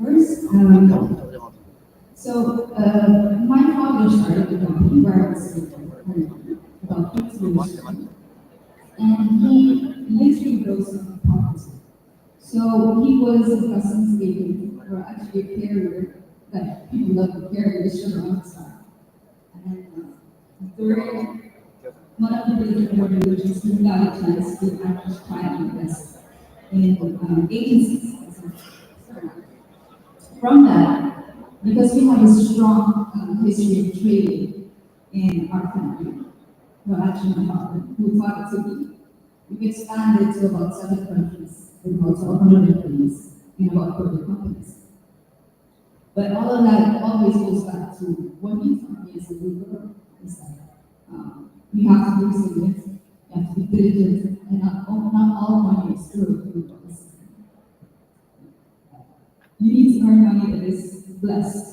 First, my father started the company where I was about 15 years ago, and he literally goes on property. So he was a customs agent, or actually a carrier, that people love to carry the sugar on the side. And during one of the business religions, we got a chance to actually try and invest in agencies. From that, because we have a strong history of trading in our country, well, actually, my father, who taught it to me, we've expanded to about 7 countries, with about 100 employees, in about 30 companies. But all of that always goes back to what he taught me as a little girl. Is that you have to be resilient, you have to be diligent, and not all money is good. You need to earn money that is blessed.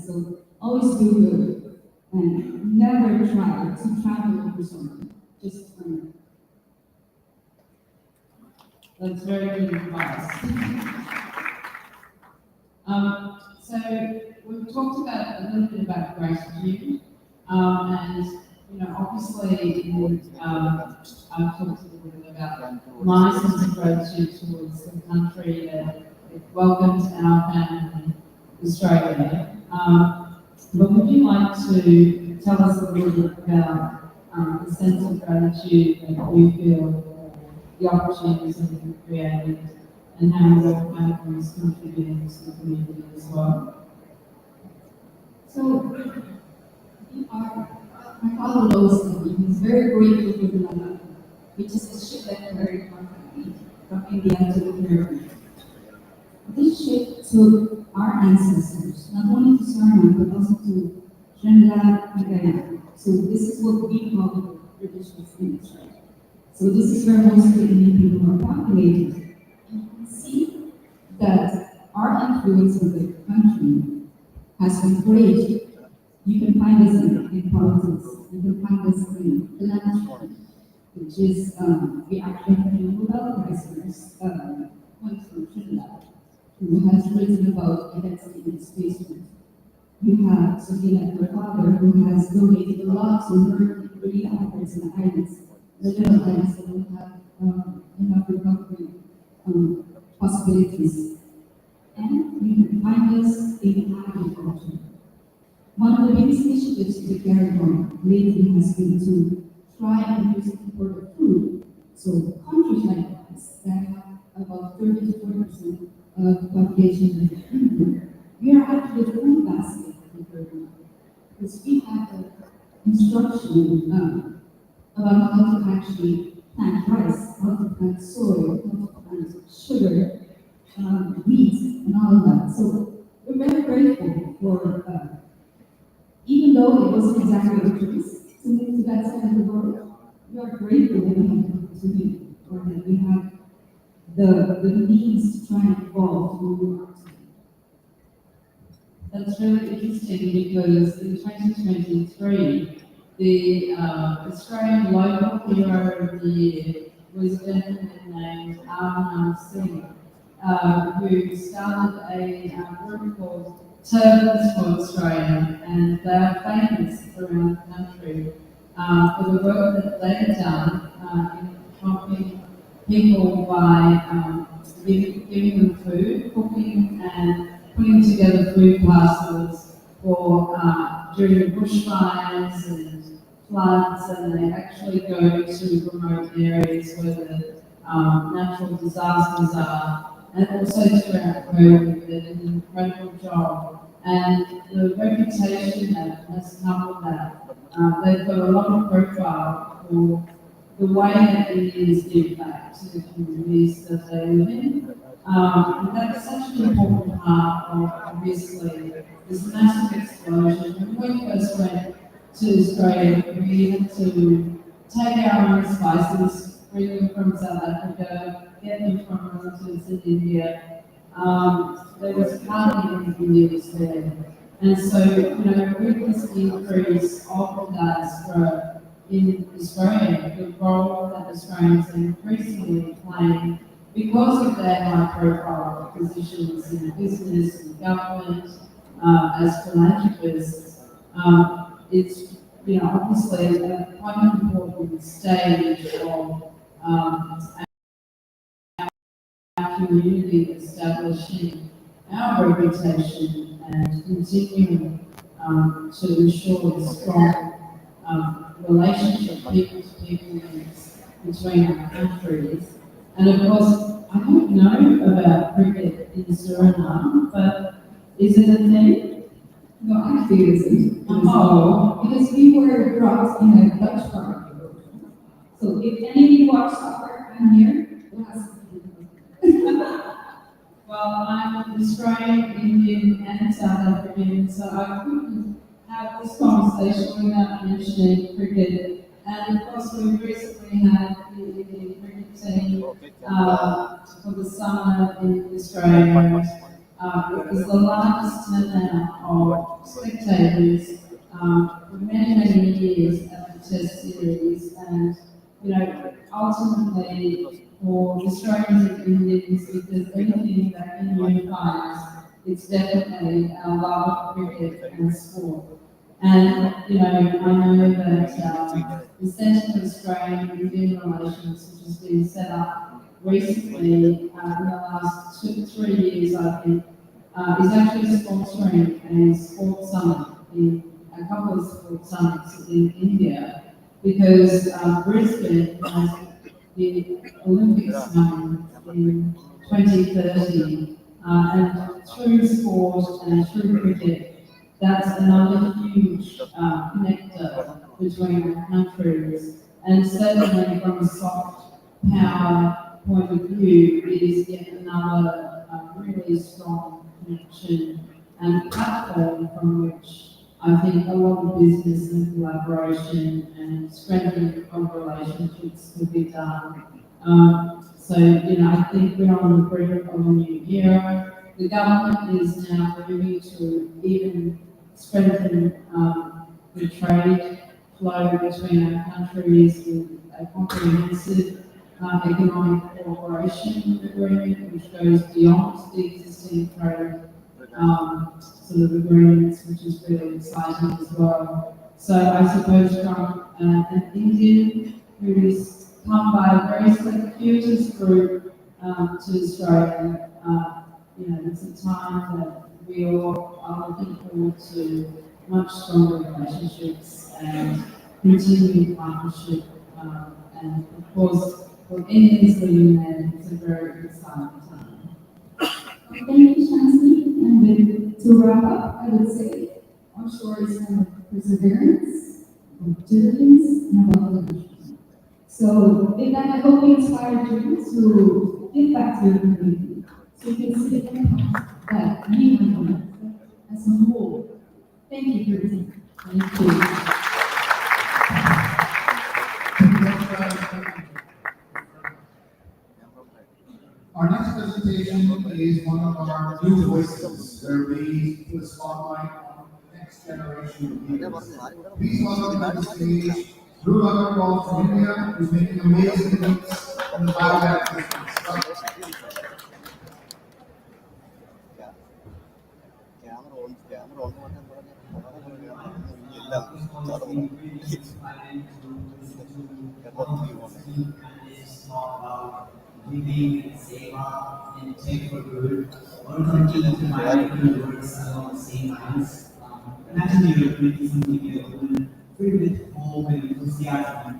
So always do good, and never try to travel over something. Just earn it. That's very good advice. So we've talked about a little bit about gratitude, and you know, obviously, I've talked a little bit about my sense of gratitude towards the country that it welcomed our family, Australia. But would you like to tell us a little bit about the sense of gratitude that you feel for the opportunities that you've created and how your family is contributing to the community as well? So, my father knows that he's very grateful for the Plenary, which is a ship that carried our family from India to the Caribbean. This ship took our ancestors, not only to Suriname, but also to Trinidad and Guyana. So this is what we call the British West Indies, right? So this is where most of the Indian people are populated. And you can see that our influence in the country has been great. You can find us in politics, you can find us in philanthropy, which is, we actually have a Nobel Prize winners, one from Trinidad, who has written about investing in space. You have something like her father, who has donated a lot to her relief efforts in the islands. The little islands that don't have enough recovery possibilities. And you can find us in agriculture. One of the biggest initiatives to carry on lately has been to try and use import of food. So countries like us that have about 30 to 40% of the population that is India, we are actually the food basket of the third world. Because we have the instruction about how to actually plant rice, how to plant soy, how to plant sugar, wheat, and all of that. So we're very grateful for, even though it wasn't exactly our choice to move to that side of the world, we are grateful that we have the opportunity, or that we have the means to try and evolve to who we are today. That's really interesting because in 2023, the Australian Local Hero of the Year was a gentleman named Arman Singh, who started a group called Turbans for Australia, and they are famous around the country for the work that they've done in helping people by giving them food, cooking, and putting together food parcels for during bushfires and floods, and they actually go to remote areas where the natural disasters are. And also throughout COVID, they did an incredible job. And the reputation that has come with that, they've got a lot of profile for the way that Indians give back to the communities that they live in. And that's such an important part of, obviously, this massive explosion. When we first went to Australia, we had to take our own spices, bring them from South Africa, get them from relatives in India. There was hardly any Indians there. And so, with this increase of the diaspora in Australia, the role that Australians are increasingly playing because of their high profile positions in business and government, as philanthropists, it's obviously quite an important stage of our community establishing our reputation and continuing to ensure the strong relationship people to people between our countries. And of course, I don't know about cricket in Suriname, but is it a thing? No, actually it isn't. Because we were brought in a Dutch farm. So if any of you watch soccer, I'm here. Well, I'm Australian, Indian, and South African, so I couldn't have this conversation without mentioning cricket. And of course, we recently had the Indian cricket team for the summer in Australia. It was the largest turnout of spectators for many, many years at the Test series, and ultimately for Australians and Indians, if there's anything that can unify us, it's definitely our love of cricket and sport. And I know that the Centre for Australian and Indian Relations, which has been set up recently in the last 2 to 3 years, I think, is actually sponsoring a sports summit a couple of sports summits in India, because Brisbane has the Olympics coming in 2030, and through sport and through cricket, that's another huge connector between our countries. And certainly from a soft power point of view, it is yet another really strong connection and platform from which I think a lot of business and collaboration and strengthening of relationships could be done. So, I think we're on the brink of a new era. The government is now moving to even strengthen the trade flow between our countries with a comprehensive economic cooperation agreement, which goes beyond the existing trade sort of agreements, which is really exciting as well. So I suppose from an Indian who's come by a very circuitous route to Australia, it's a time that we all are looking forward to much stronger relationships and continued partnership. And of course, for Indians living there, it's a very exciting time. Thank you, Shansi. And then to wrap up, I would say offshore is one of perseverance, of diligence, and of evolution. So in that, I hope we inspire you to give back to your community, so you can see the impact that we have as a whole. Thank you for your time. Thank you. Our next presentation is one of our new voices, where we put a spotlight on the next generation Please welcome to the stage Dhruv Agarwal from India, who's making amazing things in the biotech business. Camera on മാറ്റാൻ പറഞ്ഞ giving, seva, and take for good, or continue to my works along the same lines. Imagine you're creating something you're filled with hope and enthusiasm,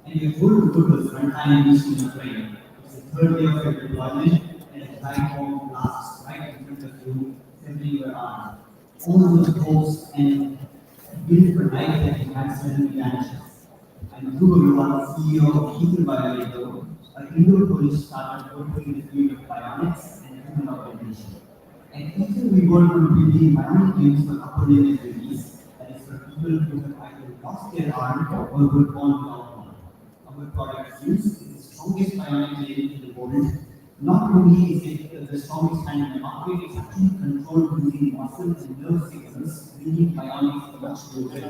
and your whole purpose runtime is in your brain. It's the third day of your deployment, and it's right home lasts right in front of you, simply your arm. All those hopes and beautiful life that you had suddenly vanishes. And Dhruv Agarwal, CEO of Heaton Biomedical, an Indo Polish startup working in the field of bionics and human augmentation. And Heaton, we work on building bionic limbs for upper limb injuries, that is for people who have either lost their arm or were born without one. Our product Fuse is the strongest bionic limb in the world. Not only is it the strongest hand in the market, it's actually controlled using muscle and nerve signals, bringing bionics much closer to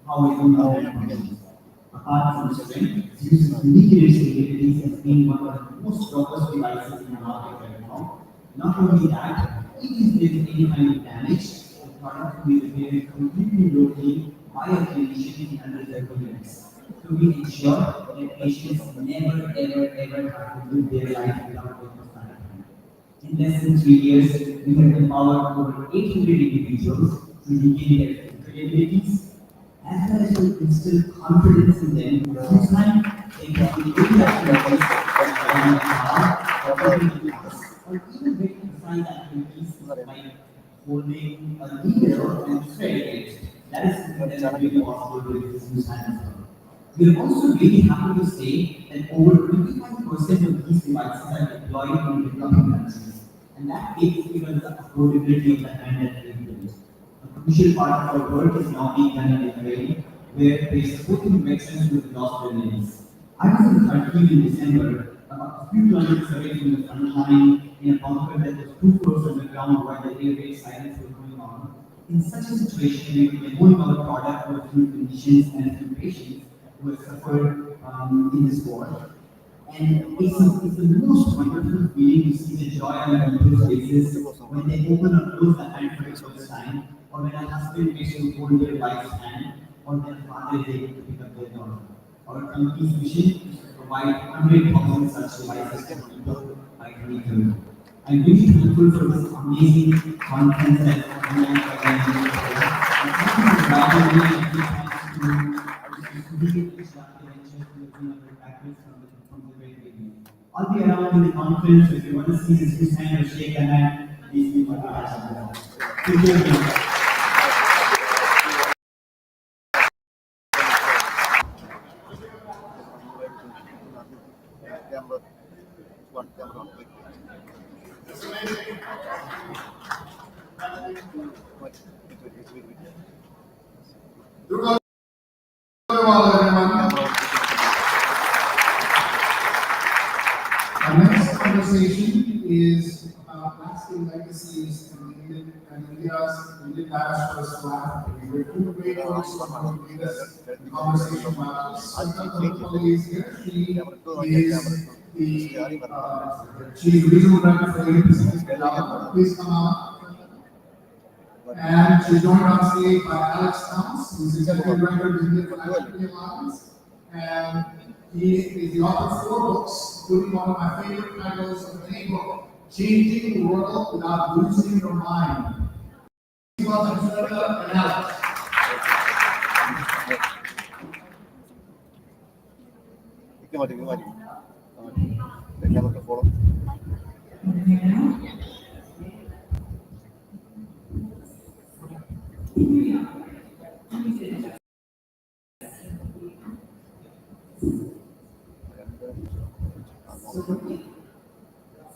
how a human hand functions. Apart from the strength, its use of unique capabilities has been one of the most robust devices in the market right now. Not only that, even if there is any kind of damage, the product will be repaired completely locally by a clinician in under 30 minutes. So we ensure that patients never, ever have to live their life without a prosthetic hand. In less than 3 years, we have empowered over 800 individuals to regain their physical abilities, as well as to instill confidence in them. This time, they can be good activities or even very precise activities like holding a needle and thread it. That is something that is really possible with this new science. We are also really happy to say that over 25% of these devices are deployed in developing countries, and that takes even the affordability of the hand that we built. A crucial part of our work is now being done in Ukraine, where we are supporting veterans who have lost their limbs. I was in Kharkiv in December, about a few kilometers away from the front line, in a bunker that was 2 floors underground while the air raid silence was going on. In such a situation, we were demoing our product to a few clinicians and a few patients who have suffered in this war. And it's the most wonderful feeling to see the joy on people's faces when they open or close the hand for the first time, or when a husband gets to hold their wife's hand, or when a father is able to pick up their daughter. Our company's mission is to provide 100,000 such devices to people by 2030. I'm really thankful for this amazing conference that organized by Indiaspora. And thank you for inviting me, and big thanks to Legal Disruptive Ventures who have been our backers from the very beginning. I'll be around in the conference, so if you want to see this whose hand or shake a hand, please feel free to ask me. Thank you very much. Dhruv Agarwal, everyone. Our next conversation is about lasting legacies and Indian diaspora's philanthropy. We're two great folks who are going to lead us in the conversation about this. One of the colleagues here, she is the regional director for 80% development. Please come out. And she's joined on stage by Alex Thomas, who's executive director of the Indian Philanthropy Alliance. And he is the author of 4 books, including one of my favorite titles of any book, Changing the World Without Losing Your Mind. Please welcome Sarah and Alex. Camera follow.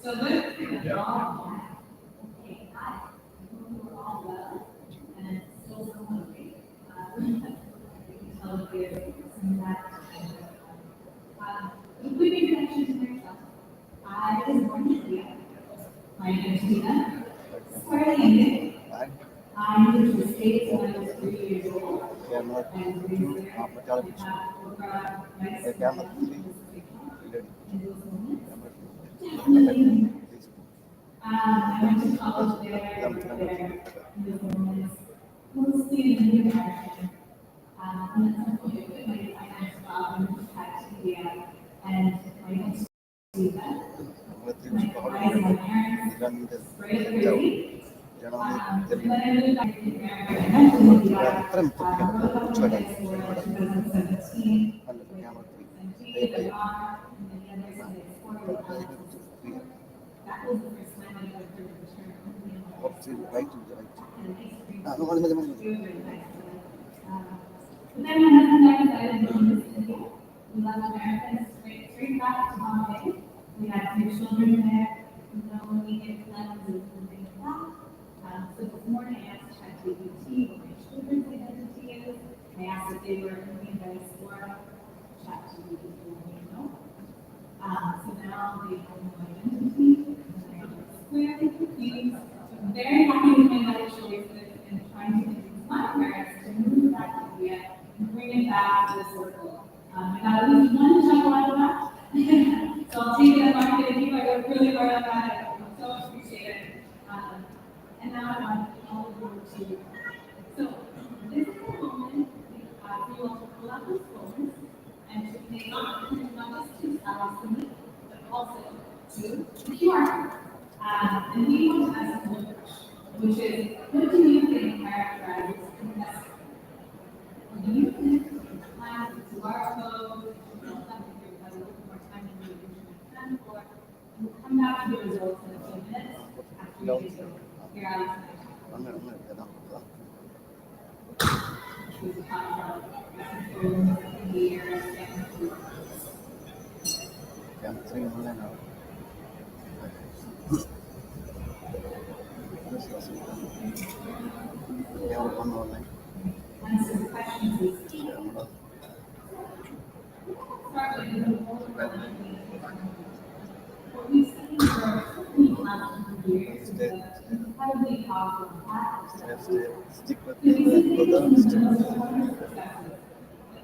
So let's take a long okay, hi. All well, and still so hungry. Tell you some that. A quick introduction to myself. I was born in India. My name is Tina. Starting Indian. I moved to the States when I was 3 years old. and raise there. We have Oprah, nice. Definitely. I went to college there, in the moments, mostly in the American. And at some point, I quit my finance job and moved back to India, and I went to see that. My advice my parents, very crazy. Then I moved back to America, and went to India, wrote about the Indiaspora in 2017, with Sanjeev, Amar, and many others in the Diaspora. That was the first time I ever heard the term Indian life. And ice cream. It was very nice. But then my husband and I decided to move to India. We left America and straight back to Bombay. We had 3 children there, no immediate plans of moving back. So this morning I asked ChatGPT what my children's identity is. I asked if they were Indian diaspora. ChatGPT told me no. So now they have no identity, and they're squarely confused. So I'm very happy with my life choices and trying to convince my parents to move back to India and bring it back to the circle. I got at least one check out of that. So I'll take that market and you I worked really hard on that. I so appreciate it. And now I want all of you to. So this is the moment for you all to pull out those phones and to pay not just to me, but also to the QR code. And we want to ask one question, which is, what do you think characterizes investment? What do you think has the QR code? We'll have to give a little more time than we usually can for. We'll come back to the results in a few minutes after we get to hear out. Answer the questions is key. Start with the what we've seen for the last 100 years is that incredibly powerful impact.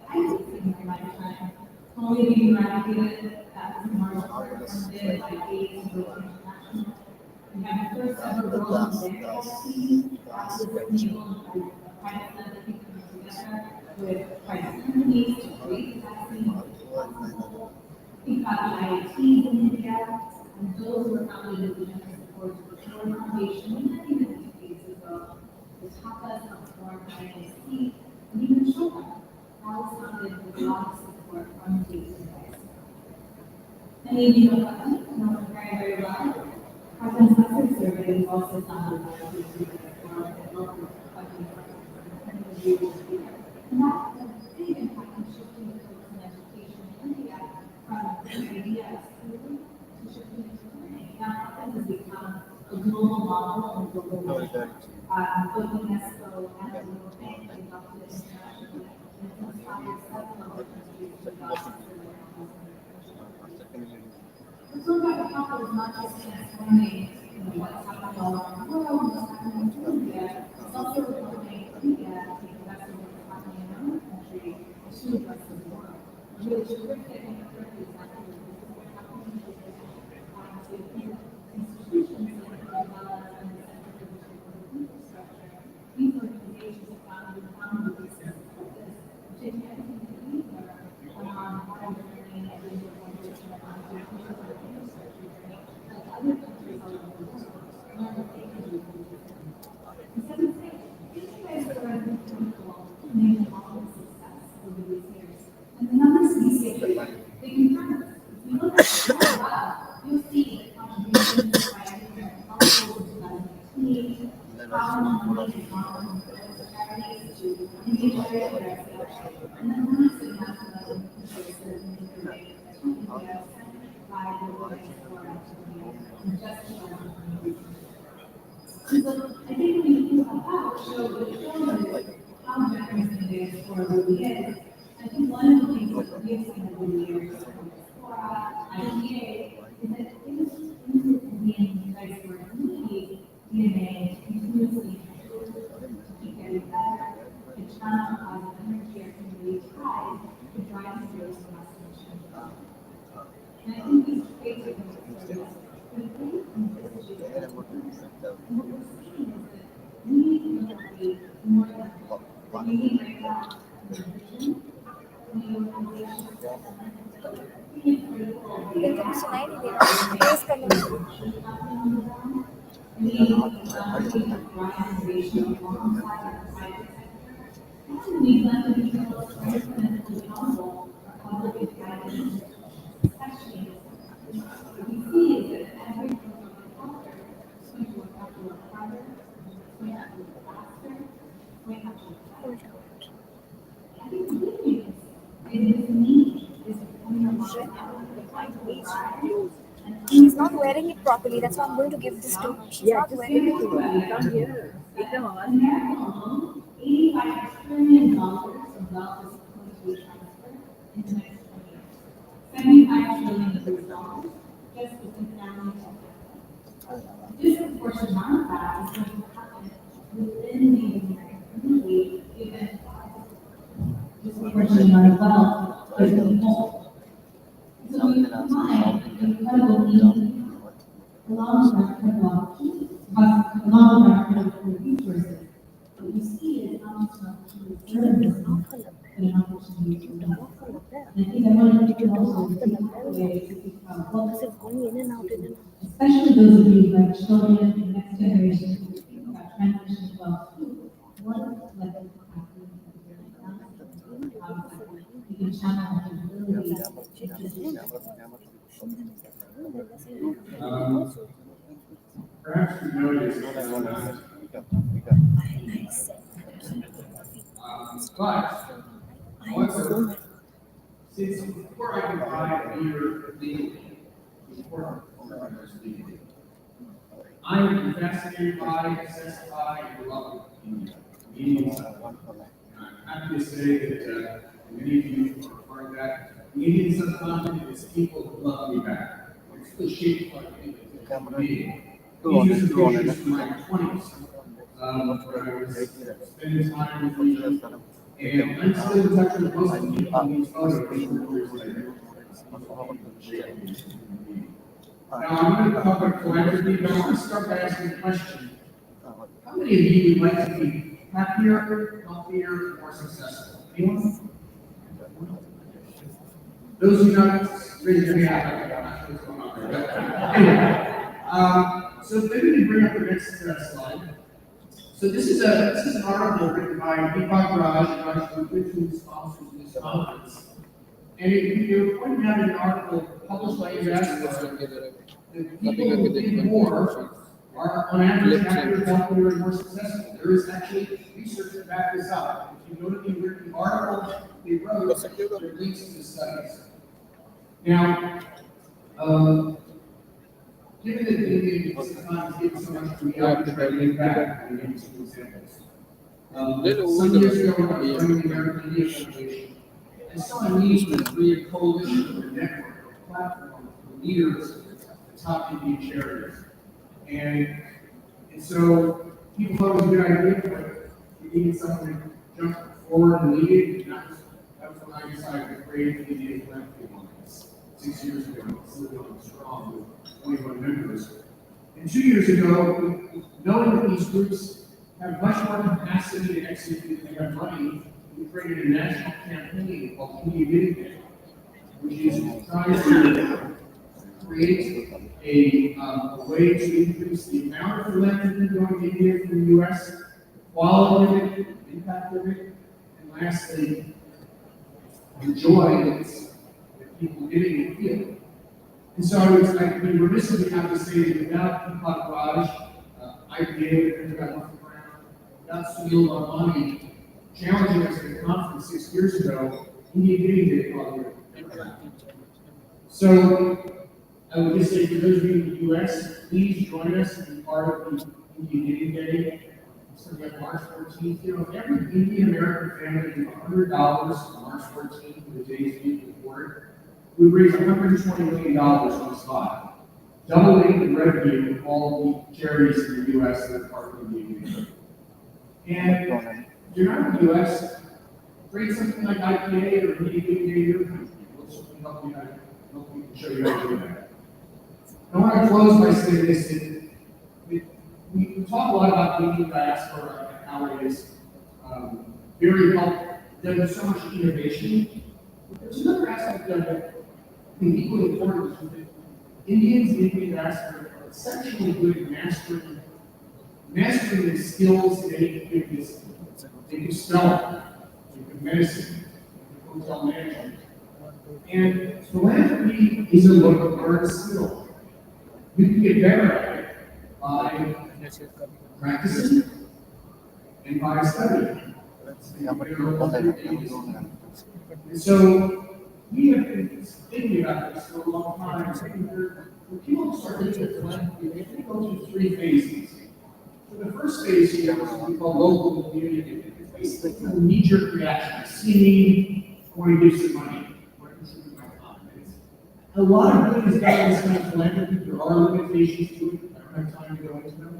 I don't think in my lifetime, only being eradicated, that was marginal, funded by AIDS and international. We have the first ever world bank vaccine, that was enabled by private lending coming together with private companies to create the vaccine. Think about the IITs in India, and those were founded with the generous support of the Ford Foundation many decades ago. The Tapas of formed IIT, and even Chopra, that was founded with a lot of support from the diaspora. Many of you know very, very well. Carbon Success Survey was also founded by the diaspora and local companies and that had a big impact in shifting the focus in education in India from the idea of schooling to shifting into learning. Now, Carbon has become a global model and a global measure. Both UNESCO and the World Bank adopted it internationally, and it inspires several other countries to adopt similar models. The program Papa is not just transforming what's happening all around the world, what's happening in India, it's also reforming India to take investment in what's happening in our own country to the rest of the world. It's really terrific and exactly what what's happening in India. Institutions like the development and the Center for Digital Infrastructure, these organizations are founded with this purpose, which is everything that we learn on how to learning and digital innovation on digital infrastructure journey, like other countries all over the world, learn what they can do for the future. And so we say, these guys are critical to making all the success over these years. And the numbers we see here, they confirm this. If you look at the graph, you'll see the contributions by different households in 2019, how much is on charities to individuals, and then one is the national choices in the way to India, by the diaspora to India, and just to so I think when you think about that, it shows how generous the diaspora really is. I think one of the things that we have seen over the years from diaspora, IPA, is that it was in the Indian diaspora community, DNA continuously to keep getting better, to channel positive energy downstairs to ask questions. And I think these creative service, the thing in this situation, what we're seeing is that we need to be more than what we need right now. The vision, the organization, we want to be able to strengthen and accountable for public guidance, especially what we see is that every program we offer is going to work out a lot harder, it's going to have to work faster, it's going to have to work better. I think the good news is this need is becoming a lot of She's not wearing it properly. That's why I'm going to give this to her. She's not wearing it. Come here. America alone, $85 trillion of wealth is going to be transferred in the next 20 years. $75 trillion of those dollars just within families. A disproportionate amount of that is going to happen within the American community, given disproportionate amount of wealth is being held. So we combine incredible need, along with our incredible opportunities, along with our incredible resources. What we see is not just an opportunity to serve this, but an opportunity to learn. And I think I wanted to also take away to think about what, especially those of you who have children, the next generation, who think about transition to wealth, what is it like to happen in the how you can channel our ability Perhaps you noticed, but however, since before I can buy a beer legally, before legally, I am fascinated by, obsessed by, and love India. Indians, I'm happy to say that many of you are part of that. The Indian subcontinent is people who love me back. It's the shape like me. These are some pictures from my 20s, where I was spending time with you. And I'm still in touch with most of the people in these photos. Now, I'm going to talk about philanthropy, but I want to start by asking a question. How many of you would like to be happier, healthier, more successful? Anyone? Those who not raise your hand. I'm not sure what's going on there. But anyway, so maybe we bring up the next slide. So this is an article written by Deepak Raj, who sponsors this conference. And you're pointing out in an article published by Indiaspora that people who think more are on average happier, healthier, and more successful. There is actually research to back this up. If you go to the article they wrote, there are links to the studies. Now, given that the sometimes give so much to the arbitrary back, I'll give you some examples. Some years ago, when I was running the American India Foundation, I saw a need to create a coalition or a network or a platform for leaders of the top Indian charities. And so people thought it was a good idea, but we needed someone to jump forward and lead it. And that was when I decided to create the Indian Philanthropy Alliance 6 years ago. It's still going strong with 21 members. And 2 years ago, knowing that these groups have much more capacity to execute than they have money, we created a national campaign called India Giving Day, which is trying to create a way to increase the amount of philanthropy going to India from the U.S., the quality of it, the impact of it, and lastly, the joy that people giving it feel. And so I'd be remiss if we have to say that without Deepak Raj, IPA, without Sunil Lalwani challenging us at a conference 6 years ago, India Giving Day probably would have never happened. So I would just say for those of you in the U.S., please join us and be part of the India Giving Day. It's going to be on March 14th. You know, if every Indian American family gave $100 on March 14th for the days being before, we raised $120 million on the spot, doubling the revenue of all the charities in the U.S. that are part of the India Giving Day. And if you're not in the U.S., create something like IPA or media indicator, we'll certainly help you show you how to do that. I want to close by saying this, that we talk a lot about the Indian diaspora and how it is very helpful. There's so much innovation. There's another aspect of it, I think equally important, is that Indians in the Indian diaspora are exceptionally good at mastering the skills in any given discipline. They do spelling, they do medicine, they do hotel management. And philanthropy is a learned skill. You can get better at it by practicing and by studying. And so we have been thinking about this for a long time. When people start thinking of philanthropy, they go through three phases. So the first phase here is what we call local community. It's basically a knee-jerk reaction. I see a need, I want to give some money. I want to contribute my time. A lot of good is done in this kind of philanthropy. There are limitations to it. I don't have time to go into them.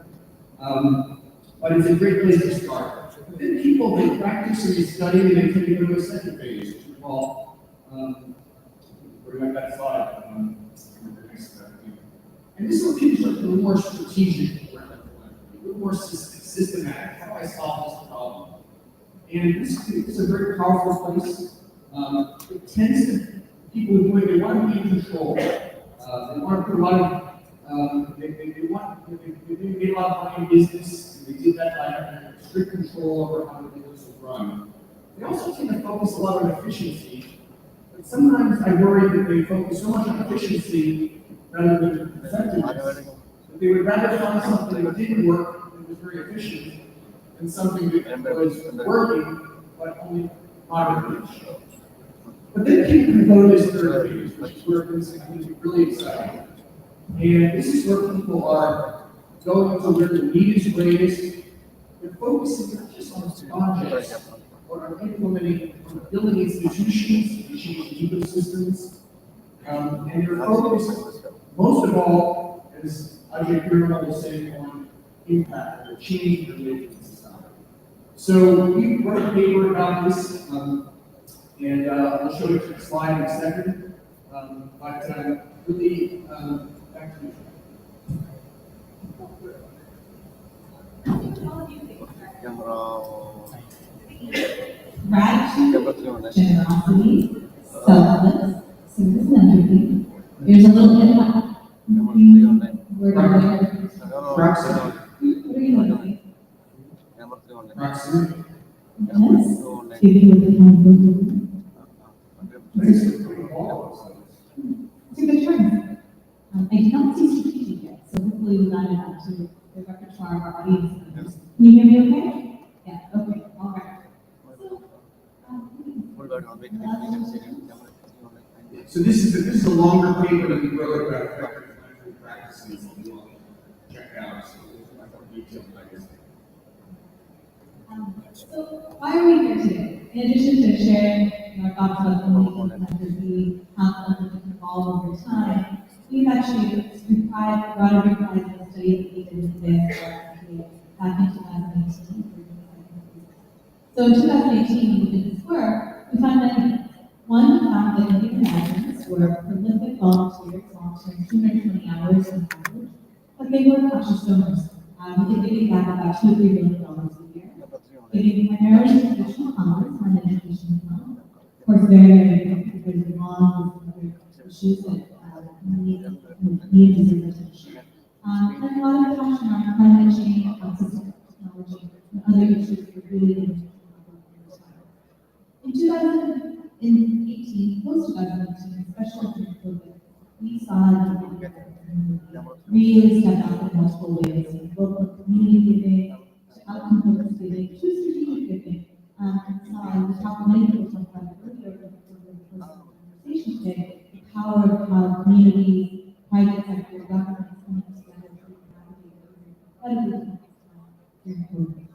But it's a great place to start. But then people, they practice and they study and they tend to go to a second phase, which we call, where do I got that slide? And this is where people start to be a little more strategic around philanthropy, a little more systematic. How do I solve this problem? And this is a very powerful place. It tends to, people who do it, they want to be in control. They want to put a lot of, they made a lot of money in business, and they did that by having strict control over how the business was run. They also tend to focus a lot on efficiency, but sometimes I worry that they focus so much on efficiency rather than effectiveness. That they would rather find something that didn't work, that was very efficient, than something that was working, but only moderately. But then people can go to this third phase, which is where things can be really exciting. And this is where people are going to where the need is greatest. They're focusing not just on projects, but on implementing, on building institutions, to change ecosystems. And they're focused, most of all, as Ajay Pirmal was saying, on impact, or change related to society. So we wrote a paper about this, and I'll show you the slide in a second. But really, back to you. Gratitude, generosity, selfless, service, and empathy. There's a little bit of that. Where do Proximity. what are you looking Proximity. Yes. Giving with the accountability. It's a good trend. I did not see strategic yet, so hopefully we got it out to the repertoire of our audience members. Can you hear me okay? Yeah, okay, all right. So this is a longer paper that we wrote about effective philanthropy practices that you want to check out. So there's more detail like this. So why are we here today? In addition to sharing our thoughts about philanthropy, how philanthropy can evolve over time, we've actually brought a reprise in a study that we did with the back in 2018. So in 2018, when we did this work, we found that one, we found that Indian Americans were prolific volunteers, volunteering 220 hours on average, but they were cautious donors. We did giving back about $2 to $3 billion a year. Giving primarily to traditional causes on the education fund. Of course, very important because the law and other issues that need deserve attention. And a lot of passion on climate change, assistive technology, and other issues that really didn't in 2018, post-2018, especially during COVID, we saw that really step up in multiple ways, both from community giving to outcome-focused giving to strategic giving. And so we talked, many people talked about it earlier in the conversation today, the power of how communities, private sector, governments coming together to navigate incredibly during COVID.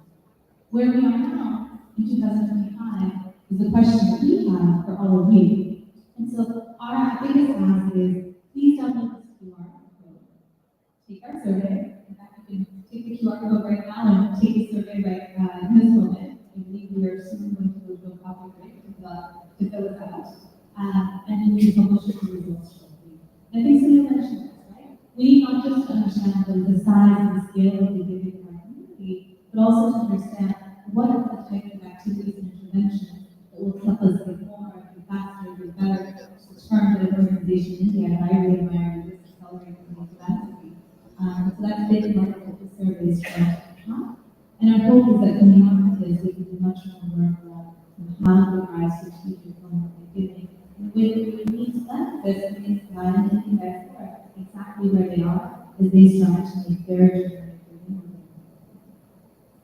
Where we are now, in 2025, is the question that we have for all of you. And so our biggest ask is, please download this QR code. Take our survey. In fact, you can take the QR code right now and take the survey right in this moment. I believe we are soon going to go to a coffee break. fill it out, and then we publish the results shortly. I think Sunil mentioned this, right? We need not just to understand the size and the scale of the giving in our community, but also to understand what are the types of activities and interventions that will help us get more, get faster, get better, to turn to an organization in India, and I really admire this accelerating the philanthropy. So that's big part of what the survey is trying to come. And our hope is that coming out of this, we can do much more work around how to provide strategic vulnerable giving. And with the needs benefits, and Indiaspora exactly where they are, as they start to make their journey.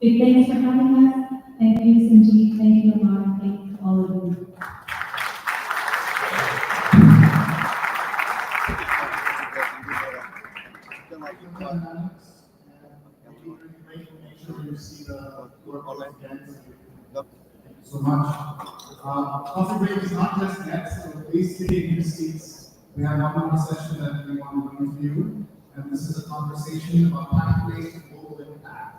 Big thanks for having us. Thank you, Sanjeev. Thank you, Amar. Thank you to all of you. So much. Coffee break is not just next, so please stay in your seats. We have one more session that we want to bring to you, and this is a conversation about pathways to global impact.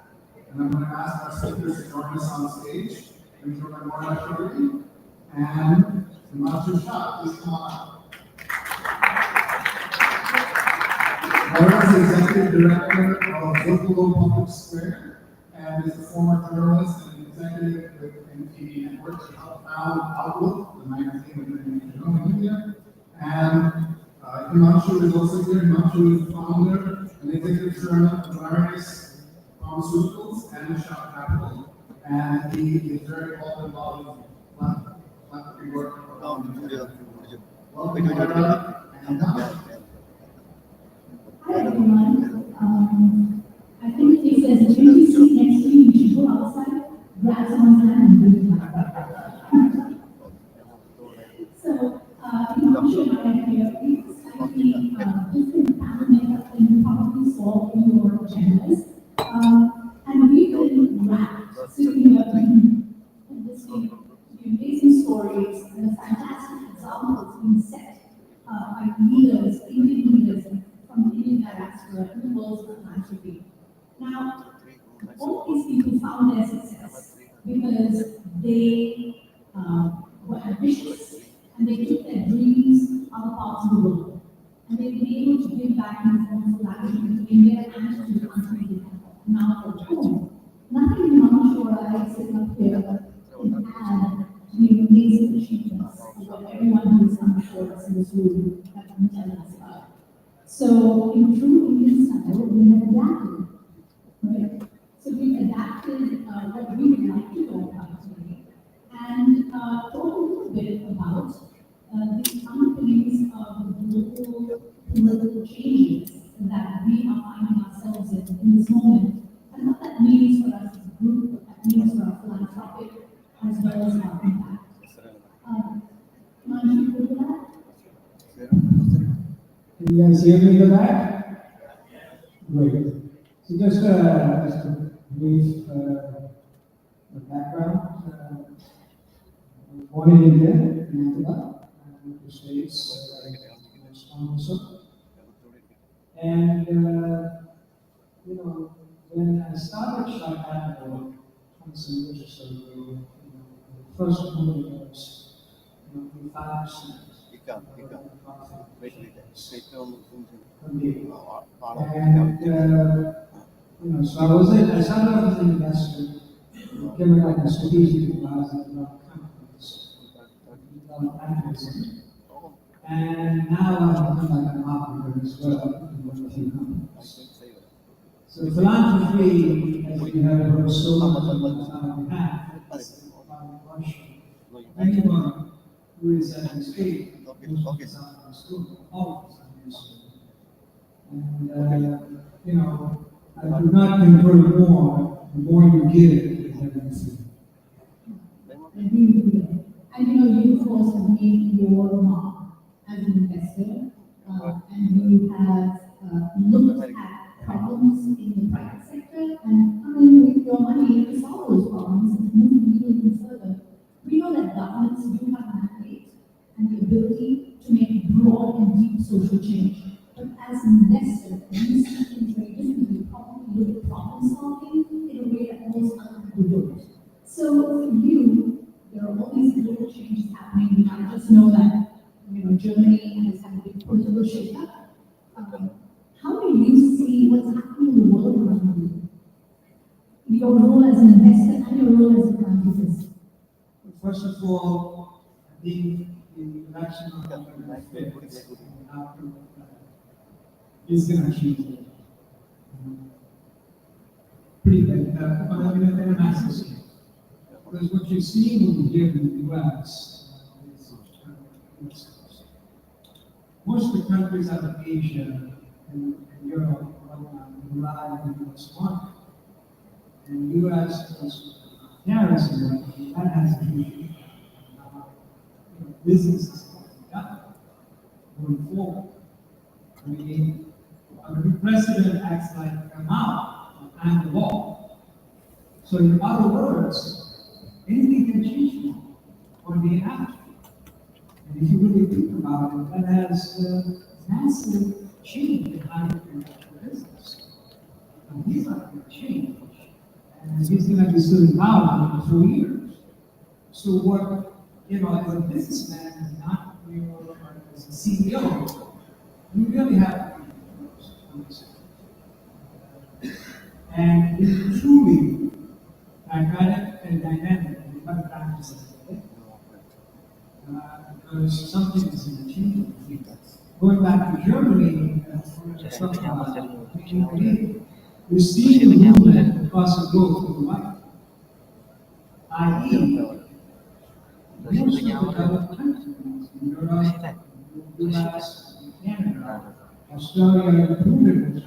And I'm going to ask our speakers to join us on stage. Please join Mona Shuri and Himanshu Shah. Please come on up. Mona is the Executive Director of Zocalo Public Square and is a former journalist and executive with MTV Network. She helped found Outlook, the magazine within India. And Himanshu is also here. Himanshu is the founder and executive chairman of various pharmaceuticals and Shop Capital. And he is very involved in philanthropy work. Welcome, Mara, and Hi, everyone. I think he says, if you sit next to you, you should go outside, grab someone's hand and bring it back. So, Himanshu and I are here. It's slightly different family makeup than you probably saw in your agendas. And we've been wrapped, sitting here and listening to amazing stories and the fantastic examples being set by leaders, Indian leaders from the Indian diaspora and the world's philanthropy. Now, all these people found their success because they were ambitious and they took their dreams other parts of the world. And they've been able to give back in the form of philanthropy to India and to the country they have now for home. Nothing beyond sure I sit up here can add to the amazing achievements of what everyone who is unsure in this room have been telling us about. So, in true Indian style, we have adapted, right? So, we've adapted what we would like to know about today and talk a little bit about the underpinnings of the global political changes that we are finding ourselves in this moment, and what that means for us as a group, what that means for our philanthropic as well as our impact. Mind you do that? Can you guys hear me in the back? Great. So just a brief background. I was born in India, in Ahmedabad, and moved to States also. And you know, when I started Shop Capital 20 years or so ago, the first movie was, we 5%. And so I started off as an investor, became like a strategic advisor about companies, about activism. And now I've become like an operator as well in a few companies. So philanthropy, as we have heard so much on behalf, is about question. Anyone who is at the state, is out of school, always in school. And I do not convert more. The more you give, the better you see. I agree with you. And you of course have made your mark as an investor, and you have looked at problems in the private sector and coming with your money to solve those problems and move the needle even further. We know that governments do have a mandate and the ability to make broad and deep social change. But as an investor, you see things very differently. Probably look at problem solving in a way that most other people don't. So for you, there are all these global changes happening. We have us know that, Germany has had a big political shakeup. How do you see what's happening in the world around you? Your role as an investor and your role as a prime minister? First of all, the election of the fifth is going to change it. Pretty big, but I mean, at a massive scale. Because what you're seeing over here in the US is most of the countries out of Asia and Europe rely on the US market. And the US is terrorism, that has a huge impact on how businesses are done going forward. I mean, a new president acts like a mouse and the law. So in other words, anything can change now on the after. And if you really think about it, that has massive change behind the business. And he's not going to change. And he's going to be still in power for 4 years. So what, as a businessman and not as a CEO, you really have to be and it's truly pragmatic and dynamic in what practices it. Because something is in the change. Going back to Germany, you see the movement across the globe to the right. I.e., most of the developed countries, Europe, US, Canada, Australia, included,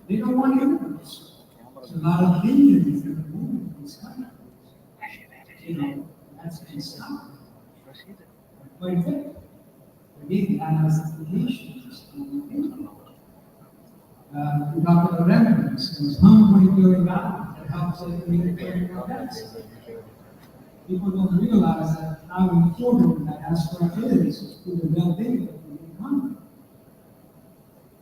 they don't want immigrants. There's a lot of Indians that are moving to these countries. That's been stopped. Quite a bit. Again, that has implications on India. We talked about remedies. There's $120 billion that helps in debts. People don't realize that how important that Diaspora is to the well-being of the economy.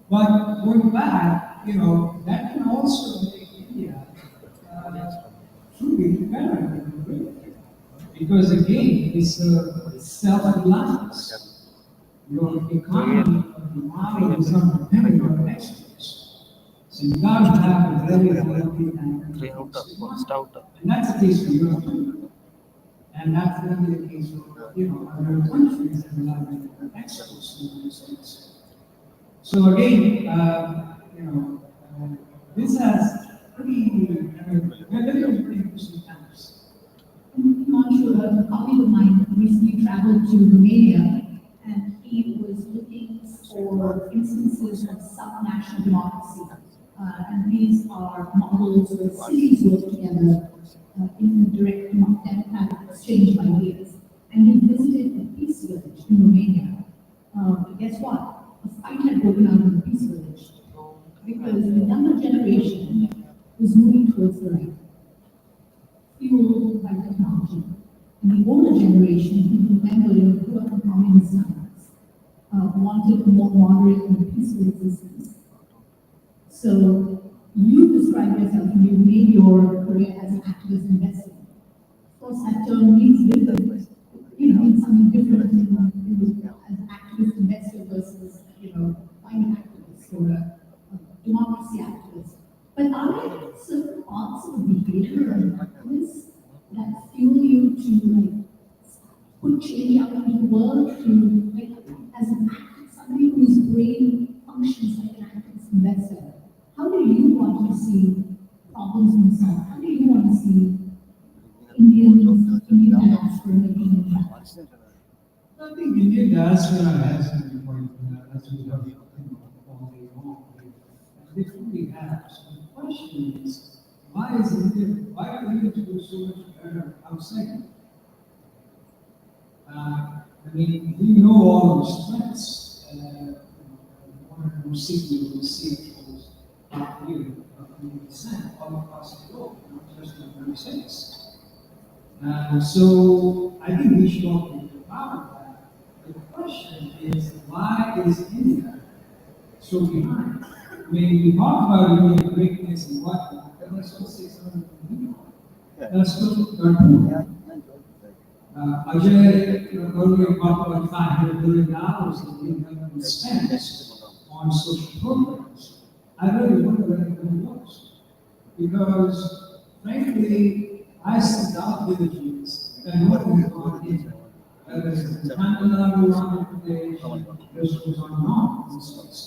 But going back, that can also make India truly better. Because again, it's a self-reliance. Your economy of the model is not dependent on exports. So you got to have a very healthy and that's the case for Europe too. And that's going to be the case for other countries that rely on exports to the United States. So again, this has we're living in pretty interesting times. I'm not sure, a colleague of mine recently traveled to Romania and he was looking for instances of subnational democracy. And these are models where cities work together in direct democratic exchange of ideas. And he visited a peace village in Romania. Guess what? A fight had broken out in the peace village because the younger generation was moving towards the right, fueled by technology. And the older generation, who remember and grew up in communist times, wanted a more moderate and peaceful existence. So you describe yourself, and you made your career as an activist investor. Of course, that term means different, means something different as an activist investor versus, climate activist or a democracy activist. But are there certain parts of behavior and activists that fuel you to put change out into the world, as an activist, somebody whose brain functions like an activist investor? How do you want to see problems being solved? How do you want to see Indian diaspora making an impact? I think Indian diaspora has an important, as we have all day long. They truly have. So the question is, why are Indians doing so much better outside? We know all the strengths. One of the cities will see top here, 20% all across the globe, not just in the United States. So I think we should all be proud of that. The question is, why is India so behind? We talk about Indian greatness and whatnot, but let's go 600 million. Let's go to Darfur. Ajay, earlier talked about $500 billion that the Indian government spends on social programs. I really wonder where the money goes. Because frankly, I sent out villages that nobody has gone in. Whether it's in Tamil Nadu, Andhra Pradesh, this was unknown in this place.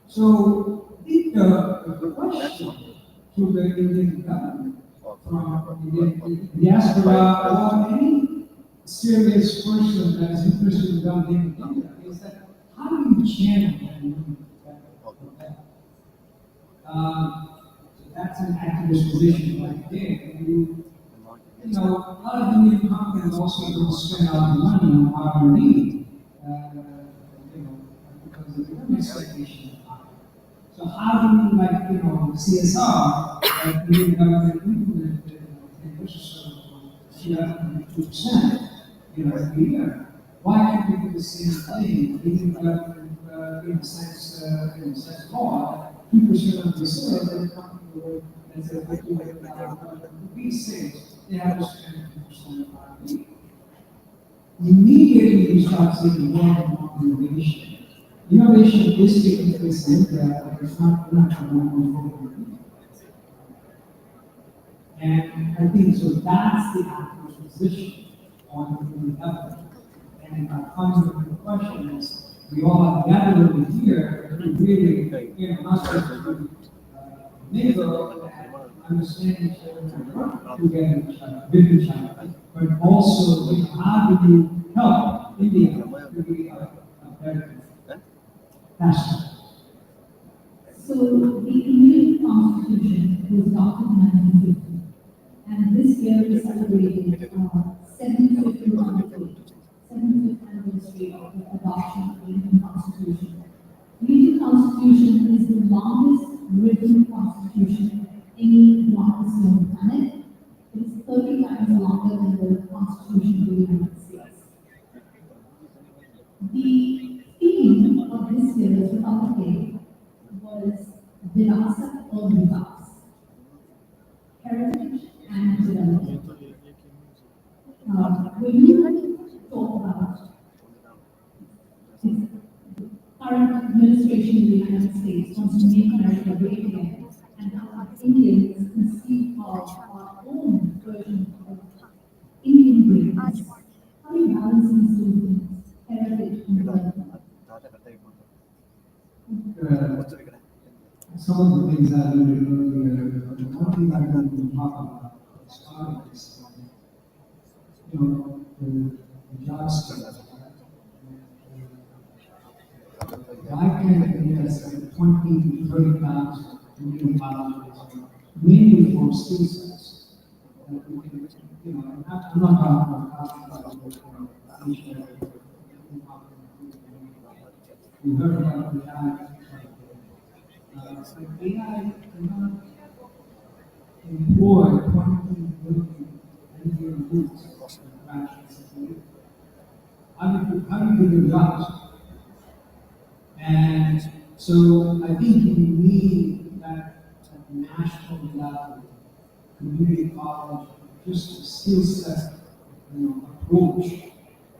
So I think the question to the Indian government from the diaspora or any serious person that is interested in government in India is that how do you channel that money better? So that's an activist position right there. You know, a lot of Indian companies also don't spend a lot of money on R&D, you know, because of the government expectation. So how do you, like, you know, CSR, like the Indian government implemented in Russia, 2%, you know, every year? Why can't we do the same thing? The Indian government, you know, sets law, 2% of the sales, and the company will, as a these things, they have to spend 2% of R&D. Immediately you start seeing more and more innovation. Innovation is taking place in India, but it's not going. And I think so that's the active position on the government. And our fundamental question is, we all have gathered over here to really, you know, not just to mingle and understand each other and work together with each other, but also, you know, how do you help India to be a better national? So the Indian Constitution was adopted in 1950, and this year we celebrated 75th anniversary of the adoption of the Indian Constitution. The Indian Constitution is the longest written constitution of any democracy on the planet. It is 30 times longer than the Constitution of the United States. The theme of this year's Republic Day was Virasat or Vikas, heritage and development. When you talk about the current administration in the United States wants to make America great again, and how Indians conceive of our own version of Indian greatness, how do you balance these two things, heritage and development? Some of the things I alluded earlier, one thing I wanted to talk about as part of this, you know, the job skills. Why can't India spend 20 to 30,000 million dollars mainly for skill sets? You know, I'm not talking about we heard about the AI. But AI cannot employ 20 million Indian youths in fractions of a year. How do you do the jobs? And so I think we need that at the national level, community college, just a skill set, you know, approach,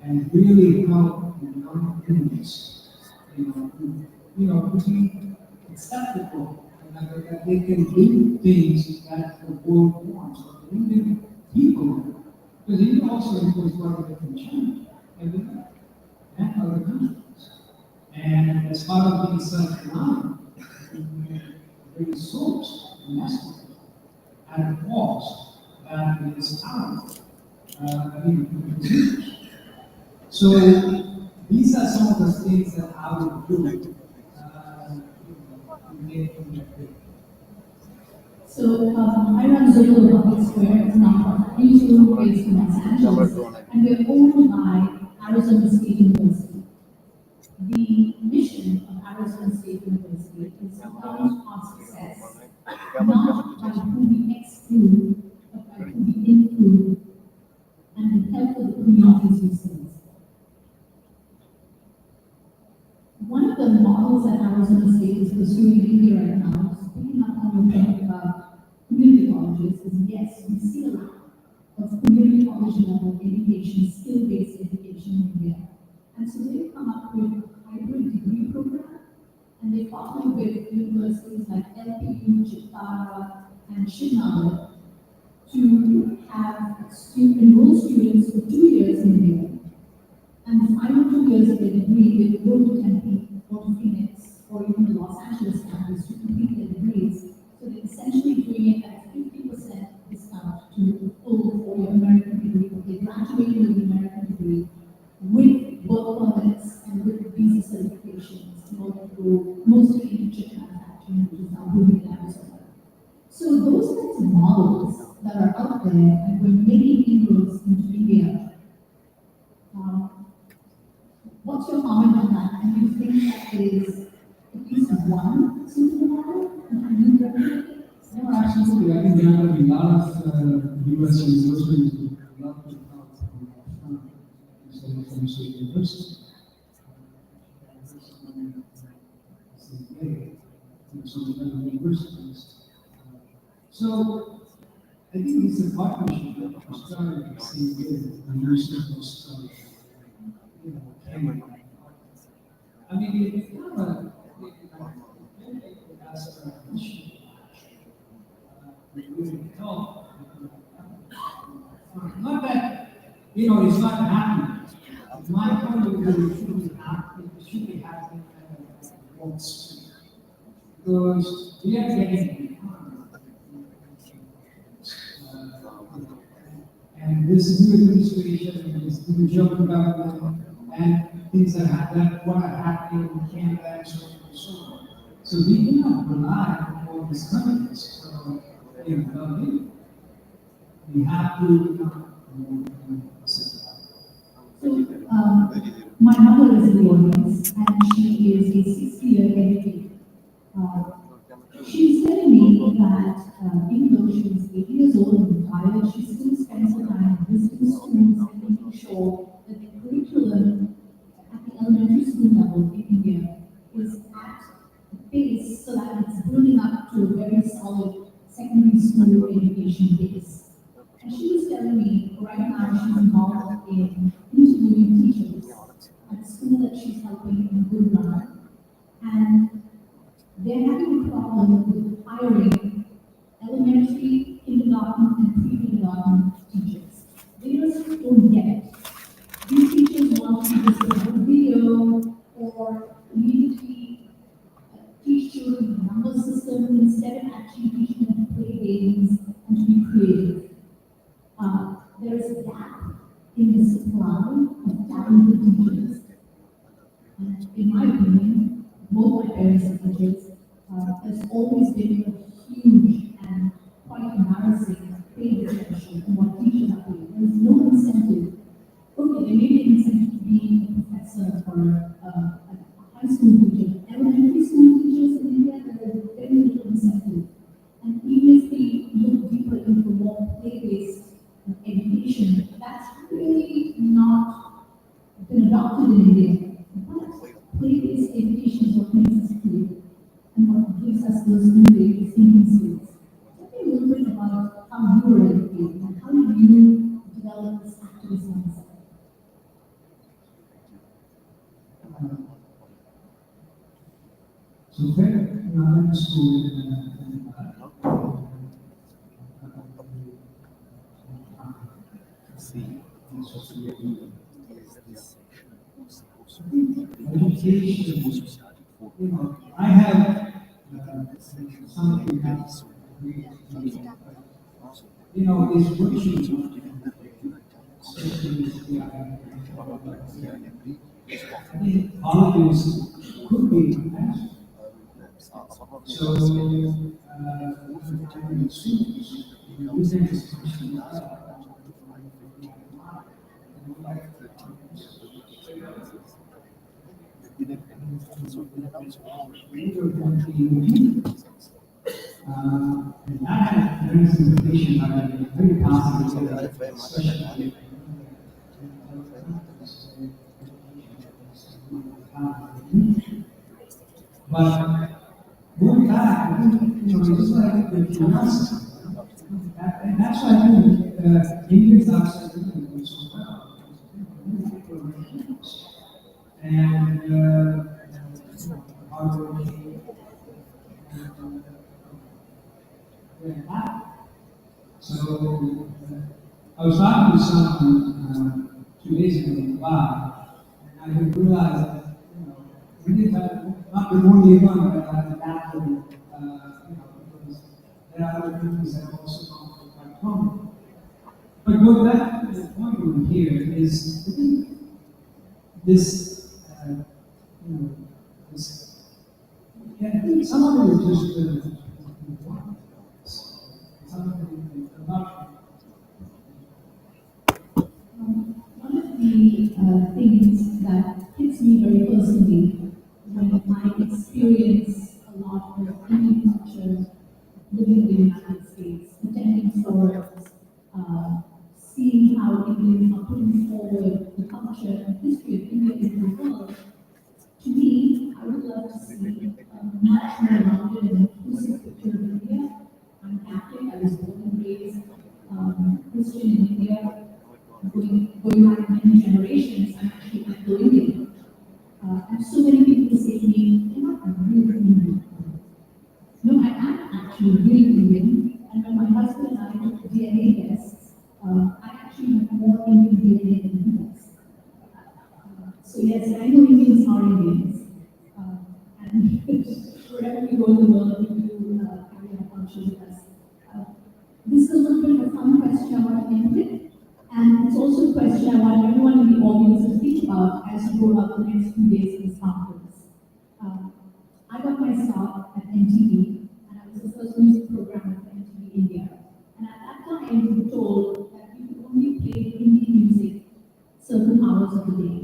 and really help the young Indians, you know, to be acceptable, and that they can do things that the world wants, or the Indian people, because India also imports quite a bit from China, and other countries. And as part of being self-reliant, we source domestically at a cost that is powerful, consumers. So these are some of the things that I would do. So I run Zillow Public Square, it's not a newsroom based in Los Angeles, and we're owned by Arizona State University. The mission of Arizona State University is to count our success, not by who we exclude, but by who we include, and the help of the communities we serve. One of the models that Arizona State is pursuing in India right now, is picking up on your point about community colleges, is yes, we see a lot of community college level education, skill-based education in India. And so they've come up with a hybrid degree program, and they partnered with universities like LPU, Chitara, and Srinagar to have enroll students for 2 years in India. And the final 2 years of their degree, they will go to Tempe or to Phoenix or even the Los Angeles campus to complete their degrees. So they're essentially doing it at a 50% discount to the full 4-year American degree. They graduate with the American degree with work permits and with visa certifications in order to go mostly into chip manufacturing, which is now booming in Arizona. So those kinds of models that are out there, and we're making inroads into India. What's your comment on that? And do you think that there is at least one suitable model? And can you replicate it? No, absolutely. I think there are going to be a lot of US universities who would love to help from State University. Some other universities. So I think it's a partnership that was started the same way. The universities started, Cambridge. I mean, if you have a aspiration, really help. Not that, it's not happening. My point of view, it should be happening at Wall Street. Because we are getting and this new administration and this new Joe government and things that what are happening in Canada and so on and so on. So we cannot rely on these countries for well-being. We have to my mother is in the audience, and she is a 60-year educator. She's telling me that even though she's 80 years old and retired, she still spends her time visiting schools and making sure that the curriculum at the elementary school level in India is at the base so that it's building up to a very solid secondary school education base. And she was telling me right now she's involved in interviewing teachers at the school that she's helping in Gujarat. And they're having a problem with hiring elementary, kindergarten, and pre-kindergarten teachers. They just don't get it. These teachers want to just have a video or immediately teach children the number system instead of actually teaching them to play games and to be creative. There is a gap in the supply of talented teachers. And in my opinion, both my parents are teachers. There's always been a huge and quite embarrassing pay differential in what teachers are paid. There is no incentive. Okay, there may be an incentive to be a professor or a high school teacher. Elementary school teachers in India, there is very little incentive. And even if we look deeper into more play-based education, that's really not been adopted in India. But play-based education is what makes us creative and what gives us those new thinking skills. Tell me a little bit about how you were educated and how did you develop this activist mindset? So then, I went to school in education, I have something else. Is working. I think politics could be an answer. So, students, we think it's and that had very simplification, but very positive, especially. But going back, I think, it's like the curiosity. And that's why I think Indians outside the country so well. Many people are Indians. And hardworking, and very happy. So I was talking to someone 2 days ago in Dubai, and I didn't realize that, Indians have not been only one, but have adapted, because there are other countries that have also gone through quite common. But going back to the point over here is, I think this, this, I think some of it is just some of it is not. One of the things that hits me very personally when I experience a lot of Indian culture living in the United States, attending forums, seeing how Indians are putting forward the culture and history of India in the world. To me, I would love to see a much more rounded and inclusive picture of India. I'm Catholic, I was born and raised Christian in India. Going back many generations, I'm actually Anglo-Indian. And so many people say to me, you're not really Indian. No, I am actually really Indian. And when my husband and I took DNA tests, I actually have more Indian DNA than he does. So yes, I know Indians are Indians. And wherever we go in the world, we do carry our culture with us. This is a little bit of a fun question I want to end with. And it's also a question I want everyone in the audience to think about as you go about the next few days in this conference. I got my start at NTV, and I was the first music programmer for NTV India. And at that time, we were told that we could only play Hindi music certain hours of the day.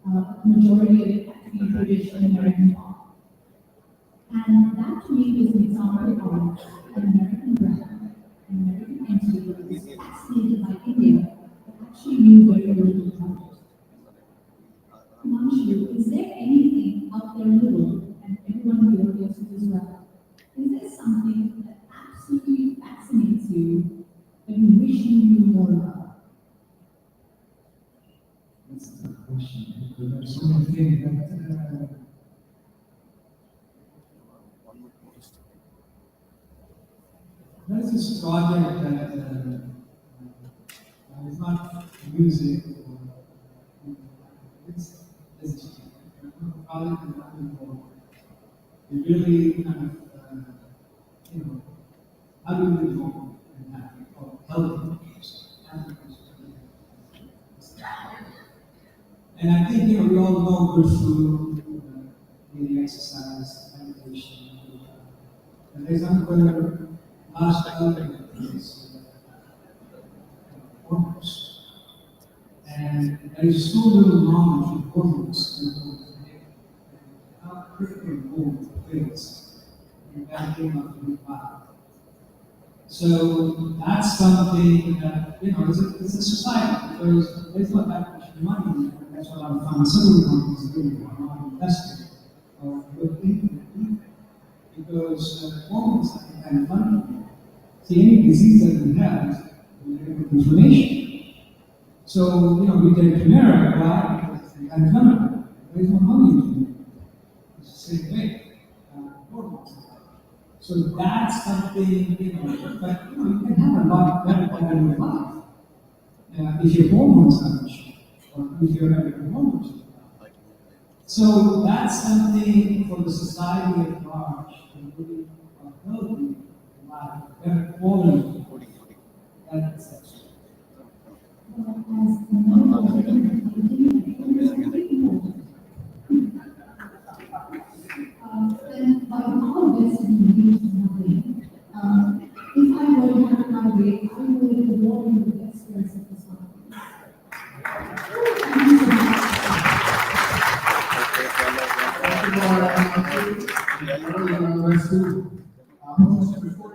The majority of it had to be British and American pop. And that to me was an example of an American brand, an American entity that was fascinated by India, but actually knew very little about it. Himanshu, is there anything out there in the world, and everyone in the audience as well, is there something that absolutely fascinates you that you wish you knew more about? That's a tough question, because there's so many things that, there's this project that it's not music or it's project that I'm involved. It really kind of, how do we involve in that? Or helping and I think, we all know good food, daily exercise, meditation, and there's another last element is hormones. And there is so little knowledge of hormones in the world today, and how critical a role it plays in developing of the body. So that's something that, it's a society, because there's not that much money. That's what our pharmaceutical companies are doing, are not investing or looking into it. Because hormones are kind of funny. See, any disease that we have, we have inflammation. So, we get a chimera, why? Because they kind of funny. There is no money in it. It's the same way. Hormones. So that's something, but you can have a lot of better quality of life. If your hormones are not, or if you're having hormones. So that's something for the society at large to really healthy life, better quality. That's it. And by our best engaged nothing, if I were to have my way, I would award you the best friends of this conference. Thank you so much. Before